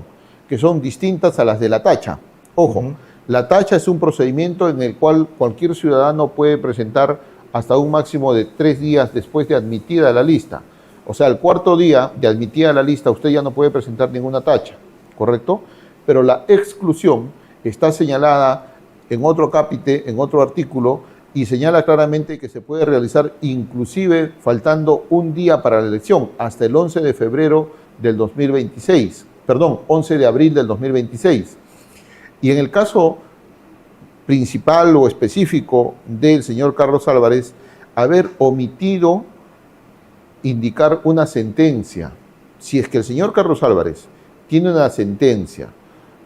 que son distintas a las de la tacha. Ojo, la tacha es un procedimiento en el cual cualquier ciudadano puede presentar hasta un máximo de 3 días después de admitida a la lista. O sea, el cuarto día de admitida a la lista usted ya no puede presentar ninguna tacha, ¿correcto? Pero la exclusión está señalada en otro cápite, en otro artículo, y señala claramente que se puede realizar inclusive faltando un día para la elección, hasta el 11 de febrero del 2026, perdón, 11 de abril del 2026. Y en el caso principal o específico del señor Carlos Álvarez, haber omitido indicar una sentencia. Si es que el señor Carlos Álvarez tiene una sentencia,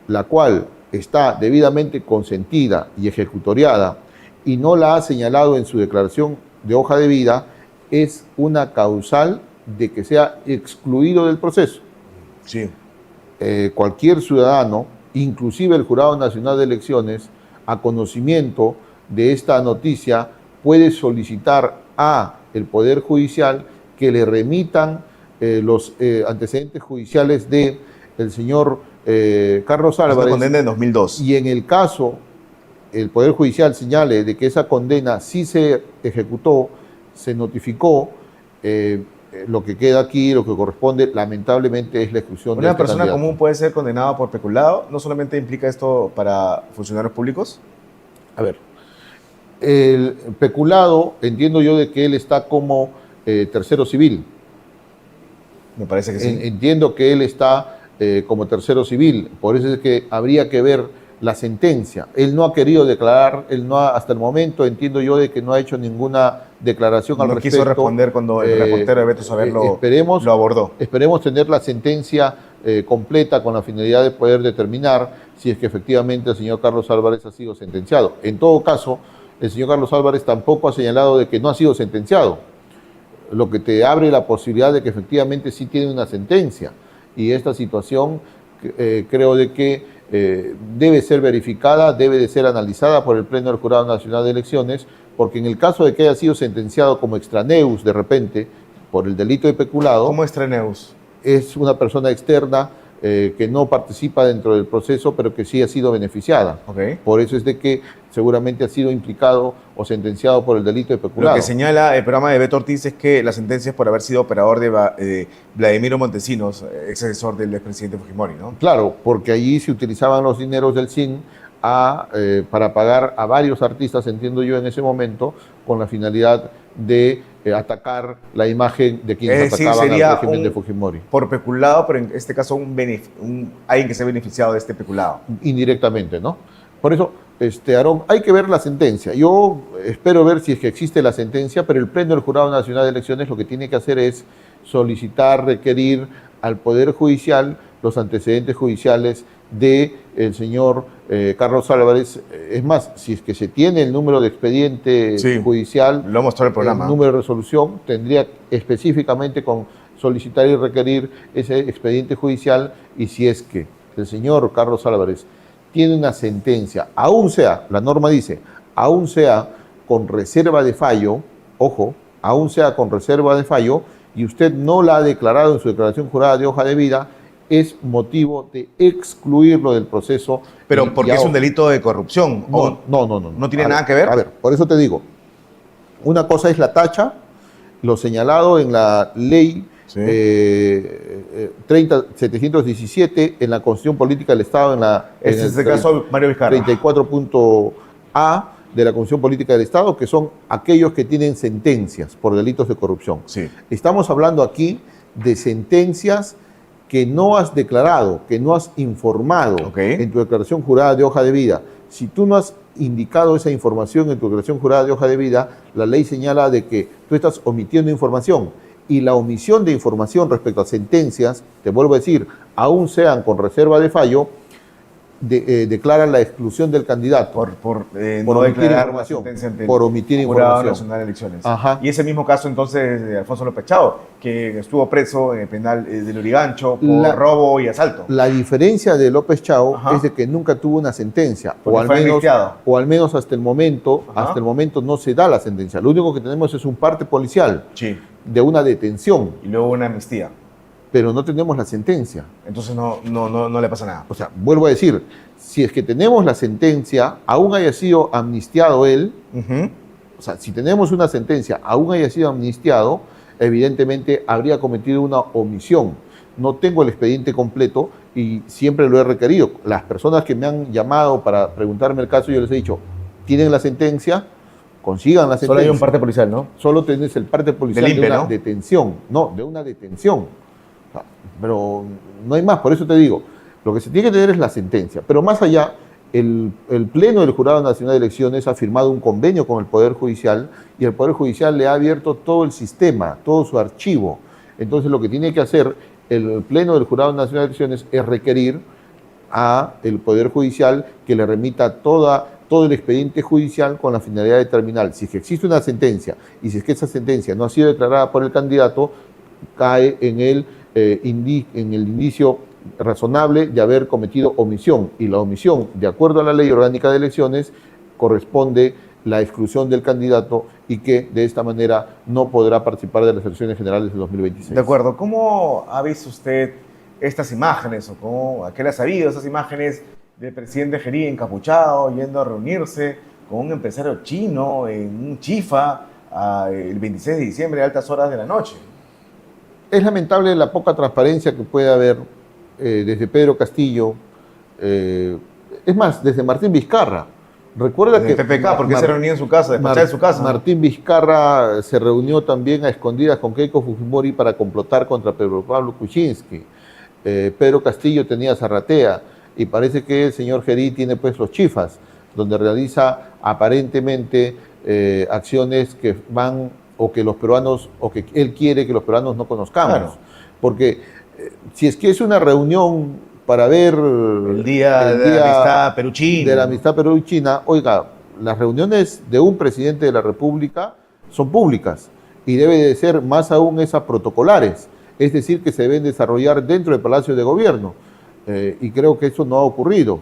la cual está debidamente consentida y ejecutoriada, y no la ha señalado en su declaración de hoja de vida, es una causal de que sea excluido del proceso. Sí. Cualquier ciudadano, inclusive el Jurado Nacional de Elecciones, a conocimiento de esta noticia, puede solicitar a el Poder Judicial que le remitan los antecedentes judiciales de el señor Carlos Álvarez. Es una condena en 2002. Y en el caso el Poder Judicial señale de que esa condena sí se ejecutó, se notificó, lo que queda aquí, lo que corresponde, lamentablemente, es la exclusión de ¿Una este persona candidato. común puede ser condenada por peculado? ¿No solamente implica esto para funcionarios públicos? A ver, el peculado, entiendo yo de que él está como tercero civil. Me parece que sí. Entiendo que él está como tercero civil, por eso es que habría que ver la sentencia. Él no ha querido declarar, él no ha, hasta el momento entiendo yo de que no ha hecho ninguna declaración al respecto. No quiso responder cuando el reportero de Beto Saber lo abordó. Esperemos tener la sentencia completa con la finalidad de poder determinar si es que efectivamente el señor Carlos Álvarez ha sido sentenciado. En todo caso, el señor Carlos Álvarez tampoco ha señalado de que no ha sido sentenciado, lo que te abre la posibilidad de que efectivamente sí tiene una sentencia. Y esta situación creo de que debe ser verificada, debe de ser analizada por el Pleno del Jurado Nacional de Elecciones, porque en el caso de que haya sido sentenciado como extraneus de repente por el delito de peculado, ¿Cómo extraneus? es una persona externa que no participa dentro del proceso, pero que sí ha sido beneficiada. Ok. Por eso es de que seguramente ha sido implicado o sentenciado por el delito de peculado. Lo que señala el programa de Beto Ortiz es que la sentencia es por haber sido operador de Vladimiro Montesinos, ex asesor del expresidente Fujimori, ¿no? Claro, porque allí se utilizaban los dineros del CIN para pagar a varios artistas, entiendo yo, en ese momento, con la finalidad de atacar la imagen de quienes atacaban al régimen de Fujimori. Por peculado, pero en este caso alguien que se ha beneficiado de este peculado. Indirectamente, ¿no? Por eso, Aarón, hay que ver la sentencia. Yo espero ver si es que existe la sentencia, pero el Pleno del Jurado Nacional de Elecciones lo que tiene que hacer es solicitar, requerir al Poder Judicial los antecedentes judiciales del señor Carlos Álvarez. Es más, si es que se tiene el número de expediente judicial, lo mostró el programa, el número de resolución, tendría específicamente con solicitar y requerir ese expediente judicial, y si es que el señor Carlos Álvarez tiene una sentencia, aún sea, la norma dice, aún sea con reserva de fallo, ojo, aún sea con reserva de fallo, y usted no la ha declarado en su declaración jurada de hoja de vida, es motivo de excluirlo del proceso. Pero porque es un delito de corrupción. No. ¿No tiene nada que ver? A ver, por eso te digo, una cosa es la tacha, lo señalado en la ley 717, en la Constitución Política del Estado, en este caso Mario Vizcarra. 34.A de la Constitución Política del Estado, que son aquellos que tienen sentencias por delitos de corrupción. Sí. Estamos hablando aquí de sentencias que no has declarado, que no has informado en tu declaración jurada de hoja de vida. Si tú no has indicado esa información en tu declaración jurada de hoja de vida, la ley señala de que tú estás omitiendo información. Y la omisión de información respecto a sentencias, te vuelvo a decir, aún sean con reserva de fallo, declaran la exclusión del candidato por no omitir información, por omitir información. Nacional de Elecciones. Ajá. Y ese mismo caso entonces de Alfonso López Chao, que estuvo preso en el penal de Lurigancho por robo y asalto. La diferencia de López Chao es de que nunca tuvo una sentencia, o al menos hasta el momento no se da la sentencia. Lo único que tenemos es un parte policial de una detención. Y luego una amnistía. Pero no tenemos la sentencia. Entonces no le pasa nada. O sea, vuelvo a decir, si es que tenemos la sentencia, aún haya sido amnistiado él, o sea, si tenemos una sentencia, aún haya sido amnistiado, evidentemente habría cometido una omisión. No tengo el expediente completo y siempre lo he requerido. Las personas que me han llamado para preguntarme el caso, yo les he dicho, ¿tienen la sentencia? Consigan la sentencia. Solo hay un parte policial, ¿no? Solo tenés el parte policial de una detención. No, de una detención. Pero no hay más, por eso te digo, lo que se tiene que tener es la sentencia. Pero más allá, el Pleno del Jurado Nacional de Elecciones ha firmado un convenio con el Poder Judicial y el Poder Judicial le ha abierto todo el sistema, todo su archivo. Entonces lo que tiene que hacer el Pleno del Jurado Nacional de Elecciones es requerir al Poder Judicial que le remita todo el expediente judicial con la finalidad de determinar si es que existe una sentencia y si es que esa sentencia no ha sido declarada por el candidato, cae en el indicio razonable de haber cometido omisión, y la omisión, de acuerdo a la Ley Orgánica de Elecciones, corresponde la exclusión del candidato y que de esta manera no podrá participar de las elecciones generales del 2026. De acuerdo. ¿Cómo ha visto usted estas imágenes a qué le ha sabido esas imágenes del presidente Gerí encapuchado yendo a reunirse con un empresario chino en un chifa el 26 de diciembre a altas horas de la noche? Es lamentable la poca transparencia que puede haber desde Pedro Castillo, es más, desde Martín Vizcarra. Recuerda desde que PPK, porque se reunía en su casa, despachaba en su casa. Martín Vizcarra se reunió también a escondidas con Keiko Fujimori para complotar contra Pedro Pablo Kuczynski. Pedro Castillo tenía Zarratea y parece que el señor Gerí tiene pues los chifas, donde realiza aparentemente acciones que van o que los peruanos, o que él quiere que los peruanos no conozcamos. Claro. Porque Si es que es una reunión para ver El día de la amistad Perú-China. De la amistad Perú-China, oiga, las reuniones de un presidente de la República son públicas y debe de ser más aún esas protocolares, es decir, que se deben desarrollar dentro del Palacio de Gobierno. Y creo que eso no ha ocurrido.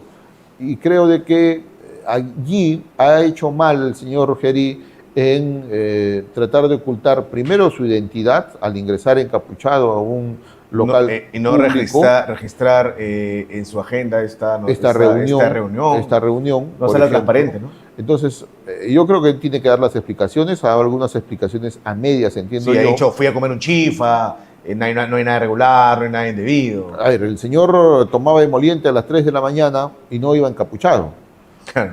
Y creo de que allí ha hecho mal el señor Gerí en tratar de ocultar primero su identidad al ingresar encapuchado a un local y no público, registrar en su agenda esta reunión. No será transparente, ¿no? Entonces, yo creo que él tiene que dar las explicaciones. Ha dado algunas explicaciones a medias, entiendo Sí, yo. ha dicho, fui a comer un chifa, no hay nada irregular, no hay nada indebido. A ver, el señor tomaba emoliente a las 3 de la mañana y no iba encapuchado,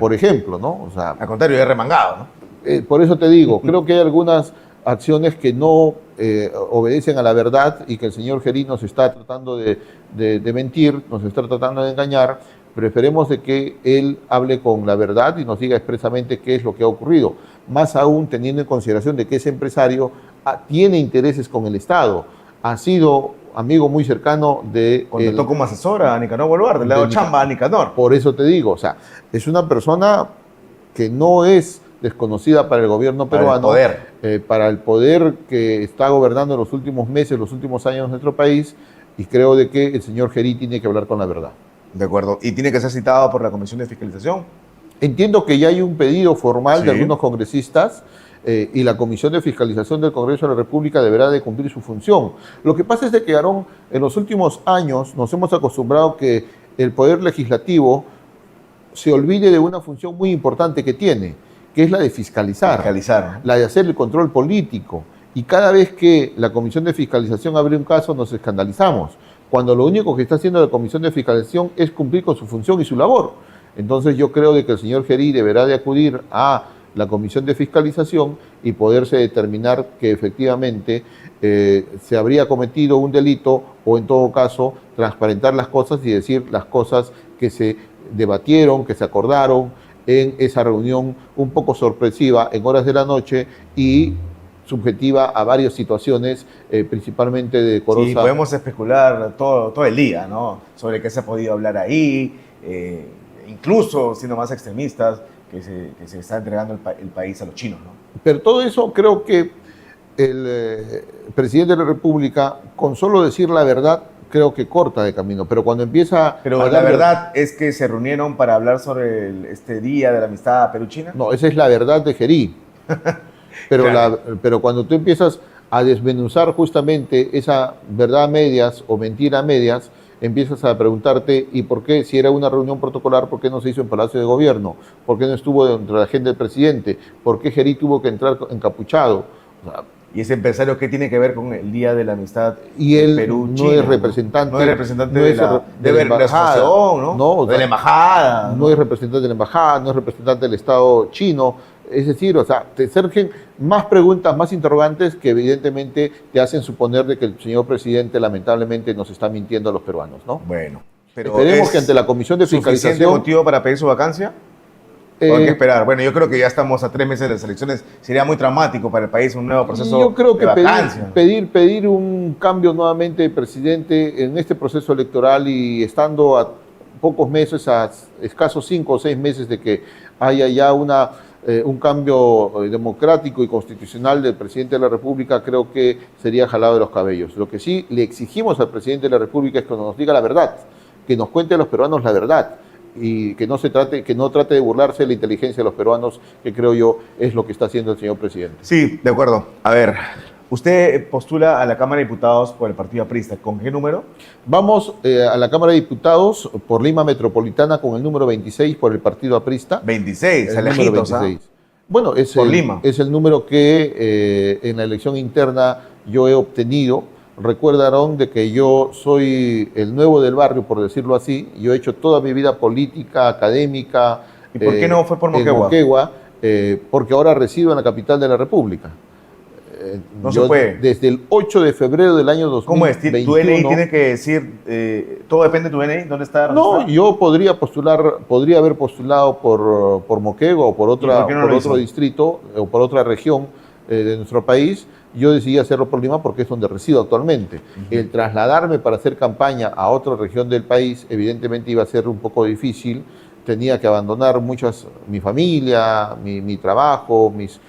por ejemplo, ¿no? O sea, al contrario, es remangado, ¿no? por eso te digo, creo que hay algunas acciones que no obedecen a la verdad y que el señor Gerí nos está tratando de mentir, nos está tratando de engañar. Preferemos de que él hable con la verdad y nos diga expresamente qué es lo que ha ocurrido, más aún teniendo en consideración de que ese empresario tiene intereses con el Estado, ha sido amigo muy cercano de... Contrató como asesora a Nicanor Boluarte, le ha dado chamba a Nicanor. Por eso te digo, o sea, es una persona que no es desconocida para el gobierno peruano, para el poder que está gobernando en los últimos meses, los últimos años de nuestro país, y creo de que el señor Gerí tiene que hablar con la verdad. De acuerdo. ¿Y tiene que ser citado por la Comisión de Fiscalización? Entiendo que ya hay un pedido formal de algunos congresistas y la Comisión de Fiscalización del Congreso de la República deberá de cumplir su función. Lo que pasa es de que, Aarón, en los últimos años nos hemos acostumbrado que el Poder Legislativo se olvide de una función muy importante que tiene, que es la de fiscalizar, ¿no? La de hacer el control político. Y cada vez que la Comisión de Fiscalización abre un caso nos escandalizamos, cuando lo único que está haciendo la Comisión de Fiscalización es cumplir con su función y su labor. Entonces yo creo de que el señor Gerí deberá de acudir a la Comisión de Fiscalización y poderse determinar que efectivamente se habría cometido un delito o en todo caso transparentar las cosas y decir las cosas que se debatieron, que se acordaron en esa reunión un poco sorpresiva en horas de la noche y subjetiva a varias situaciones, principalmente de decorosa. Sí, podemos especular todo el día, ¿no? Sobre qué se ha podido hablar ahí, incluso siendo más extremistas, que se está entregando el país a los chinos, ¿no? Pero todo eso creo que el presidente de la República, con solo decir la verdad, creo que corta de camino, pero cuando empieza... Pero la verdad es que se reunieron para hablar sobre este día de la amistad Perú-China. No, esa es la verdad de Gerí. Pero, claro. Pero cuando tú empiezas a desmenuzar justamente esa verdad a medias o mentira a medias, empiezas a preguntarte, ¿y por qué? Si era una reunión protocolar, ¿por qué no se hizo en Palacio de Gobierno? ¿Por qué no estuvo dentro de la agenda del presidente? ¿Por qué Gerí tuvo que entrar encapuchado? O sea, ¿y ese empresario qué tiene que ver con el Día de la Amistad y él Perú-China? No es representante, no es representante de la embajada, ¿no? De la embajada. No es representante de la embajada, no es representante del Estado chino. Es decir, o sea, te surgen más preguntas, más interrogantes que evidentemente te hacen suponer de que el señor presidente lamentablemente nos está mintiendo a los peruanos, ¿no? Bueno, pero esperemos que ante la Comisión de Fiscalización... ¿Suficiente motivo para pedir su vacancia? ¿O hay que esperar? Bueno, yo creo que ya estamos a 3 meses de las elecciones. Sería muy traumático para el país un nuevo proceso yo creo que de vacancia. Pedir un cambio nuevamente de presidente en este proceso electoral y estando a pocos meses, a escasos 5 o 6 meses de que haya ya un cambio democrático y constitucional del presidente de la República, creo que sería jalado de los cabellos. Lo que sí le exigimos al presidente de la República es que nos diga la verdad, que nos cuente a los peruanos la verdad y que no trate de burlarse de la inteligencia de los peruanos, que creo yo es lo que está haciendo el señor presidente. Sí, de acuerdo. A ver, usted postula a la Cámara de Diputados por el Partido Aprista. ¿Con qué número? Vamos a la Cámara de Diputados por Lima Metropolitana con el número 26 por el Partido Aprista. 26, el número 26. Bueno, Lima. Es el número que en la elección interna yo he obtenido. Recordarán de que yo soy el nuevo del barrio, por decirlo así. Yo he hecho toda mi vida política, académica. ¿Y por qué no fue por Moquegua? En Moquegua, porque ahora resido en la capital de la República. No se puede. Desde el 8 de febrero del año 2021. ¿Cómo es? ¿Tu DNI tiene que decir, todo depende de tu DNI? ¿Dónde está registrado? No, yo podría haber postulado por Moquegua o por otro distrito o por otra región de nuestro país, yo decidí hacerlo por Lima porque es donde resido actualmente. El trasladarme para hacer campaña a otra región del país, evidentemente iba a ser un poco difícil. Tenía que abandonar mi familia, mi trabajo, mis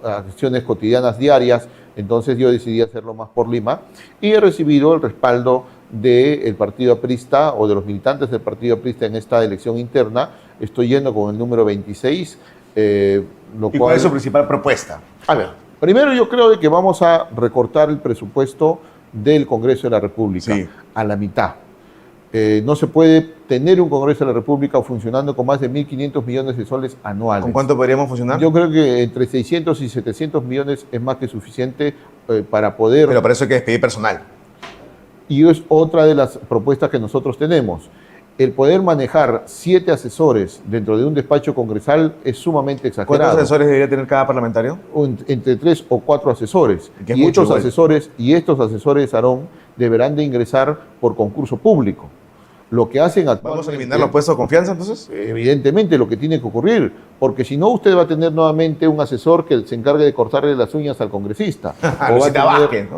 acciones cotidianas diarias. Entonces yo decidí hacerlo más por Lima y he recibido el respaldo del partido aprista o de los militantes del partido aprista en esta elección interna. Estoy yendo con el número 26. ¿Y cuál es su principal propuesta? A ver, primero yo creo de que vamos a recortar el presupuesto del Congreso de la República a la mitad. No se puede tener un Congreso de la República funcionando con más de 1.500 millones de soles anuales. ¿Con cuánto podríamos funcionar? Yo creo que entre 600 y 700 millones es más que suficiente para poder... Pero para eso hay que despedir personal. Y es otra de las propuestas que nosotros tenemos. El poder manejar 7 asesores dentro de un despacho congresal es sumamente exagerado. ¿Cuántos asesores debería tener cada parlamentario? Entre 3 o 4 asesores. Y estos asesores, Aarón, deberán de ingresar por concurso público. Lo que hacen actualmente... ¿Vamos a eliminar los puestos de confianza entonces? Evidentemente, lo que tiene que ocurrir, porque si no usted va a tener nuevamente un asesor que se encargue de cortarle las uñas al congresista.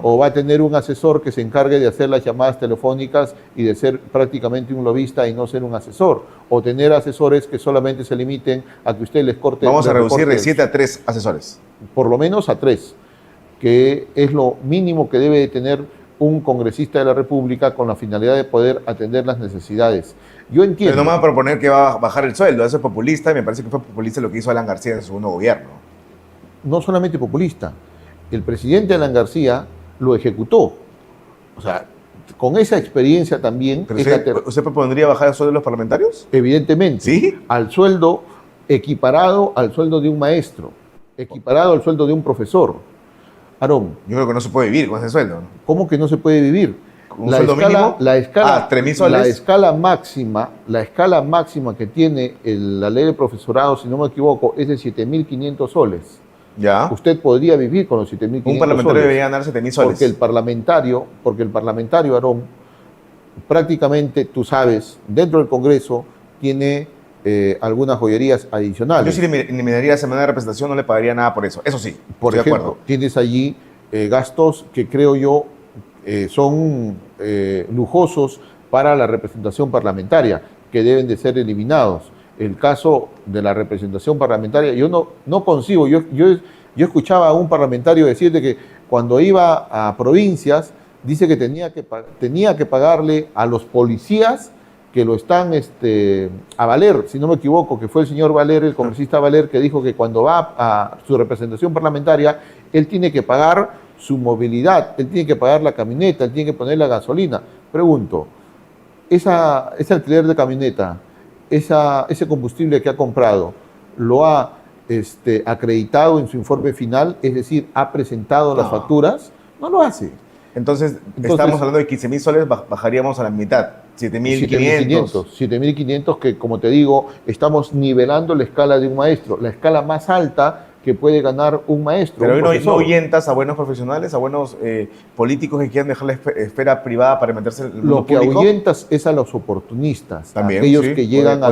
O va a tener un asesor que se encargue de hacer las llamadas telefónicas y de ser prácticamente un lobista y no ser un asesor. O tener asesores que solamente se limiten a que usted les corte... Vamos a reducir de 7 a 3 asesores. Por lo menos a 3, que es lo mínimo que debe de tener un congresista de la República con la finalidad de poder atender las necesidades. Yo entiendo... Pero no me va a proponer que va a bajar el sueldo, eso es populista y me parece que fue populista lo que hizo Alan García en su segundo gobierno. No solamente populista, el presidente Alan García lo ejecutó. O sea, con esa experiencia también... ¿Pero usted propondría bajar el sueldo de los parlamentarios? Evidentemente. ¿Sí? Al sueldo equiparado al sueldo de un maestro, equiparado al sueldo de un profesor. Aarón. Yo creo que no se puede vivir con ese sueldo. ¿Cómo que no se puede vivir? ¿Un sueldo mínimo? La escala 3.000 soles. La escala máxima que tiene la ley de profesorado, si no me equivoco, es de 7.500 soles. Ya. Usted podría vivir con los 7.500 soles. Un parlamentario debería ganar 7.000 soles. Porque el parlamentario, Aarón, prácticamente, tú sabes, dentro del Congreso tiene algunas joyerías adicionales. Yo si le eliminaría semana de representación no le pagaría nada por eso. Eso sí, por ejemplo, tienes allí gastos que creo yo son lujosos para la representación parlamentaria, que deben de ser eliminados. El caso de la representación parlamentaria, yo no concibo, yo escuchaba a un parlamentario decir de que cuando iba a provincias, dice que tenía que pagarle a los policías que lo están a Valer, si no me equivoco, que fue el señor Valer, el congresista Valer, que dijo que cuando va a su representación parlamentaria, él tiene que pagar su movilidad, él tiene que pagar la camioneta, él tiene que poner la gasolina. Pregunto, ese alquiler de camioneta, ese combustible que ha comprado, ¿lo ha acreditado en su informe final? Es decir, ¿ha presentado las facturas? No lo hace. Entonces, estamos hablando de 15.000 soles, bajaríamos a la mitad, 7.500. 7.500 que, como te digo, estamos nivelando la escala de un maestro, la escala más alta que puede ganar un maestro. Pero hoy no ahuyentas a buenos profesionales, a buenos políticos que quieran dejar la esfera privada para meterse en el mundo público. Lo que ahuyentas es a los oportunistas, también, aquellos que llegan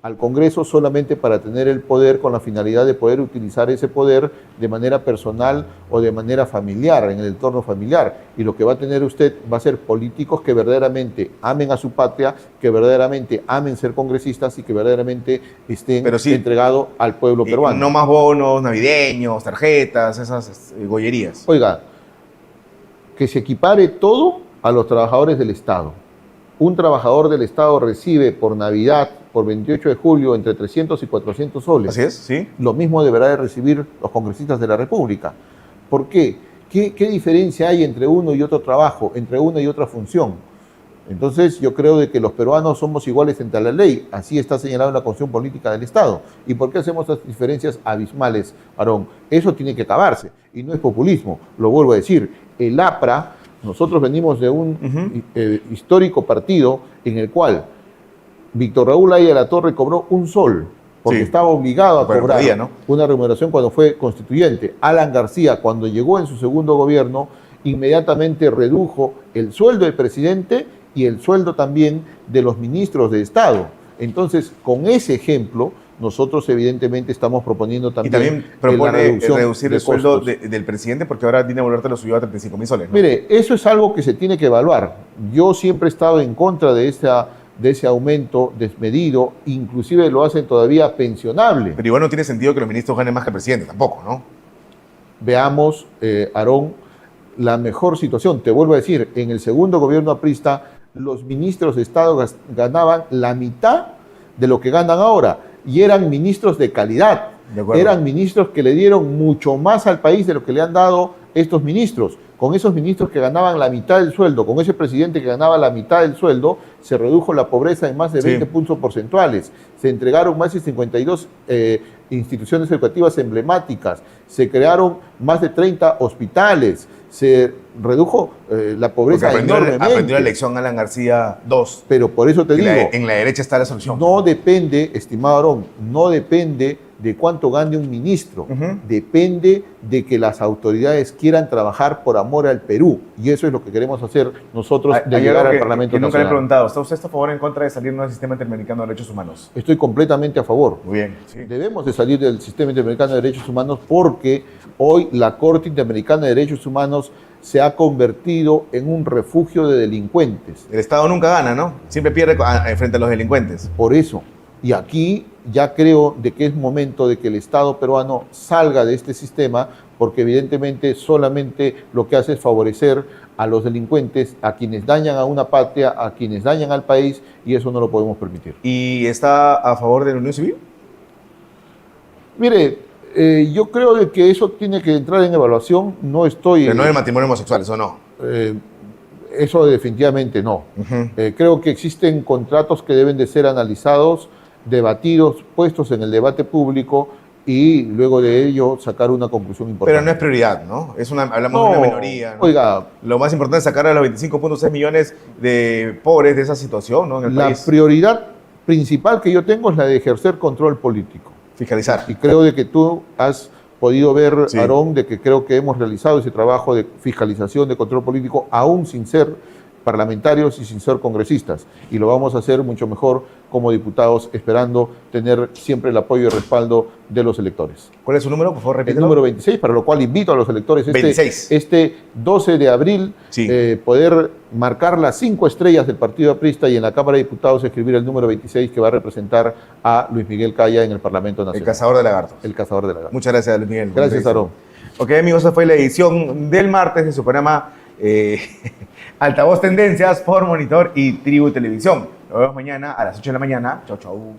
al Congreso solamente para tener el poder con la finalidad de poder utilizar ese poder de manera personal o de manera familiar, en el entorno familiar. Y lo que va a tener usted va a ser políticos que verdaderamente amen a su patria, que verdaderamente amen ser congresistas y que verdaderamente estén entregados al pueblo peruano. No más bonos navideños, tarjetas, esas gollerías. Oiga, que se equipare todo a los trabajadores del Estado. Un trabajador del Estado recibe por Navidad, por 28 de julio, entre 300 y 400 soles. Así es, sí. Lo mismo deberá de recibir los congresistas de la República. ¿Por qué? ¿Qué diferencia hay entre uno y otro trabajo, entre una y otra función? Entonces, yo creo de que los peruanos somos iguales ante la ley. Así está señalado en la Constitución Política del Estado. ¿Y por qué hacemos estas diferencias abismales, Aarón? Eso tiene que acabarse. Y no es populismo, lo vuelvo a decir. El APRA, nosotros venimos de un histórico partido en el cual Víctor Raúl Haya La Torre cobró un sol, porque estaba obligado a cobrar una remuneración cuando fue constituyente. Alan García, cuando llegó en su segundo gobierno, inmediatamente redujo el sueldo del presidente y el sueldo también de los ministros de Estado. Entonces, con ese ejemplo, nosotros evidentemente estamos proponiendo Y también, también propone reducción reducir de el sueldo costos. del presidente porque ahora Dina Boluarte lo subió a 35.000 soles, ¿no? Mire, eso es algo que se tiene que evaluar. Yo siempre he estado en contra de ese aumento desmedido, inclusive lo hacen todavía pensionable. Pero igual no tiene sentido que los ministros ganen más que el presidente, tampoco, ¿no? Veamos, Aarón, la mejor situación. Te vuelvo a decir, en el segundo gobierno aprista, los ministros de Estado ganaban la mitad de lo que ganan ahora y eran ministros de calidad. De acuerdo. Eran ministros que le dieron mucho más al país de lo que le han dado estos ministros. Con esos ministros que ganaban la mitad del sueldo, con ese presidente que ganaba la mitad del sueldo, se redujo la pobreza en más de 20 puntos porcentuales. Se entregaron más de 52 instituciones educativas emblemáticas. Se crearon más de 30 hospitales. Se redujo la pobreza enormemente. Aprendió la lección Alan García II. Pero por eso te digo, En la derecha está la solución. no depende, estimado Aarón, no depende de cuánto gane un ministro, depende de que las autoridades quieran trabajar por amor al Perú, y eso es lo que queremos hacer nosotros de Hay llegar algo al Parlamento que nunca le he Nacional. preguntado. ¿Está usted a favor o en contra de salir del sistema interamericano de derechos humanos? Estoy completamente a favor. Muy bien. Sí. Debemos de salir del sistema interamericano de derechos humanos porque hoy la Corte Interamericana de Derechos Humanos se ha convertido en un refugio de delincuentes. El Estado nunca gana, ¿no? Siempre pierde frente a los delincuentes. Por eso, y aquí ya creo de que es momento de que el Estado peruano salga de este sistema, porque evidentemente solamente lo que hace es favorecer a los delincuentes, a quienes dañan a una patria, a quienes dañan al país, y eso no lo podemos permitir. ¿Y está a favor de la unión civil? Mire, yo creo de que eso tiene que entrar en evaluación, no estoy... Pero no el matrimonio homosexual, eso no. Eso definitivamente no. Creo que existen contratos que deben de ser analizados, debatidos, puestos en el debate público y luego de ello sacar una conclusión importante. Pero no es prioridad, ¿no? Hablamos de una minoría, ¿no? Oiga, lo más importante es sacar a los 25.6 millones de pobres de esa situación, ¿no? En el la país. prioridad principal que yo tengo es la de ejercer control político. Fiscalizar. Y creo de que tú has podido ver, Sí. Aarón, de que creo que hemos realizado ese trabajo de fiscalización, de control político, aún sin ser parlamentarios y sin ser congresistas. Y lo vamos a hacer mucho mejor como diputados, esperando tener siempre el apoyo y respaldo de los electores. ¿Cuál es su número? Por favor, El repítelo. número 26, para lo cual invito a los electores 26. este 12 de abril Sí. poder marcar las 5 estrellas del Partido Aprista y en la Cámara de Diputados escribir el número 26 que va a representar a Luis Miguel Caya en el Parlamento El Nacional. cazador de lagartos. El cazador de la gana. Muchas gracias, Luis Miguel. Gracias, Aarón. Ok, amigos, esa fue la edición del martes de su programa Altavoz Tendencias por Monitor y Tribu Televisión. Nos vemos mañana a las 8 de la mañana. Chau, chau.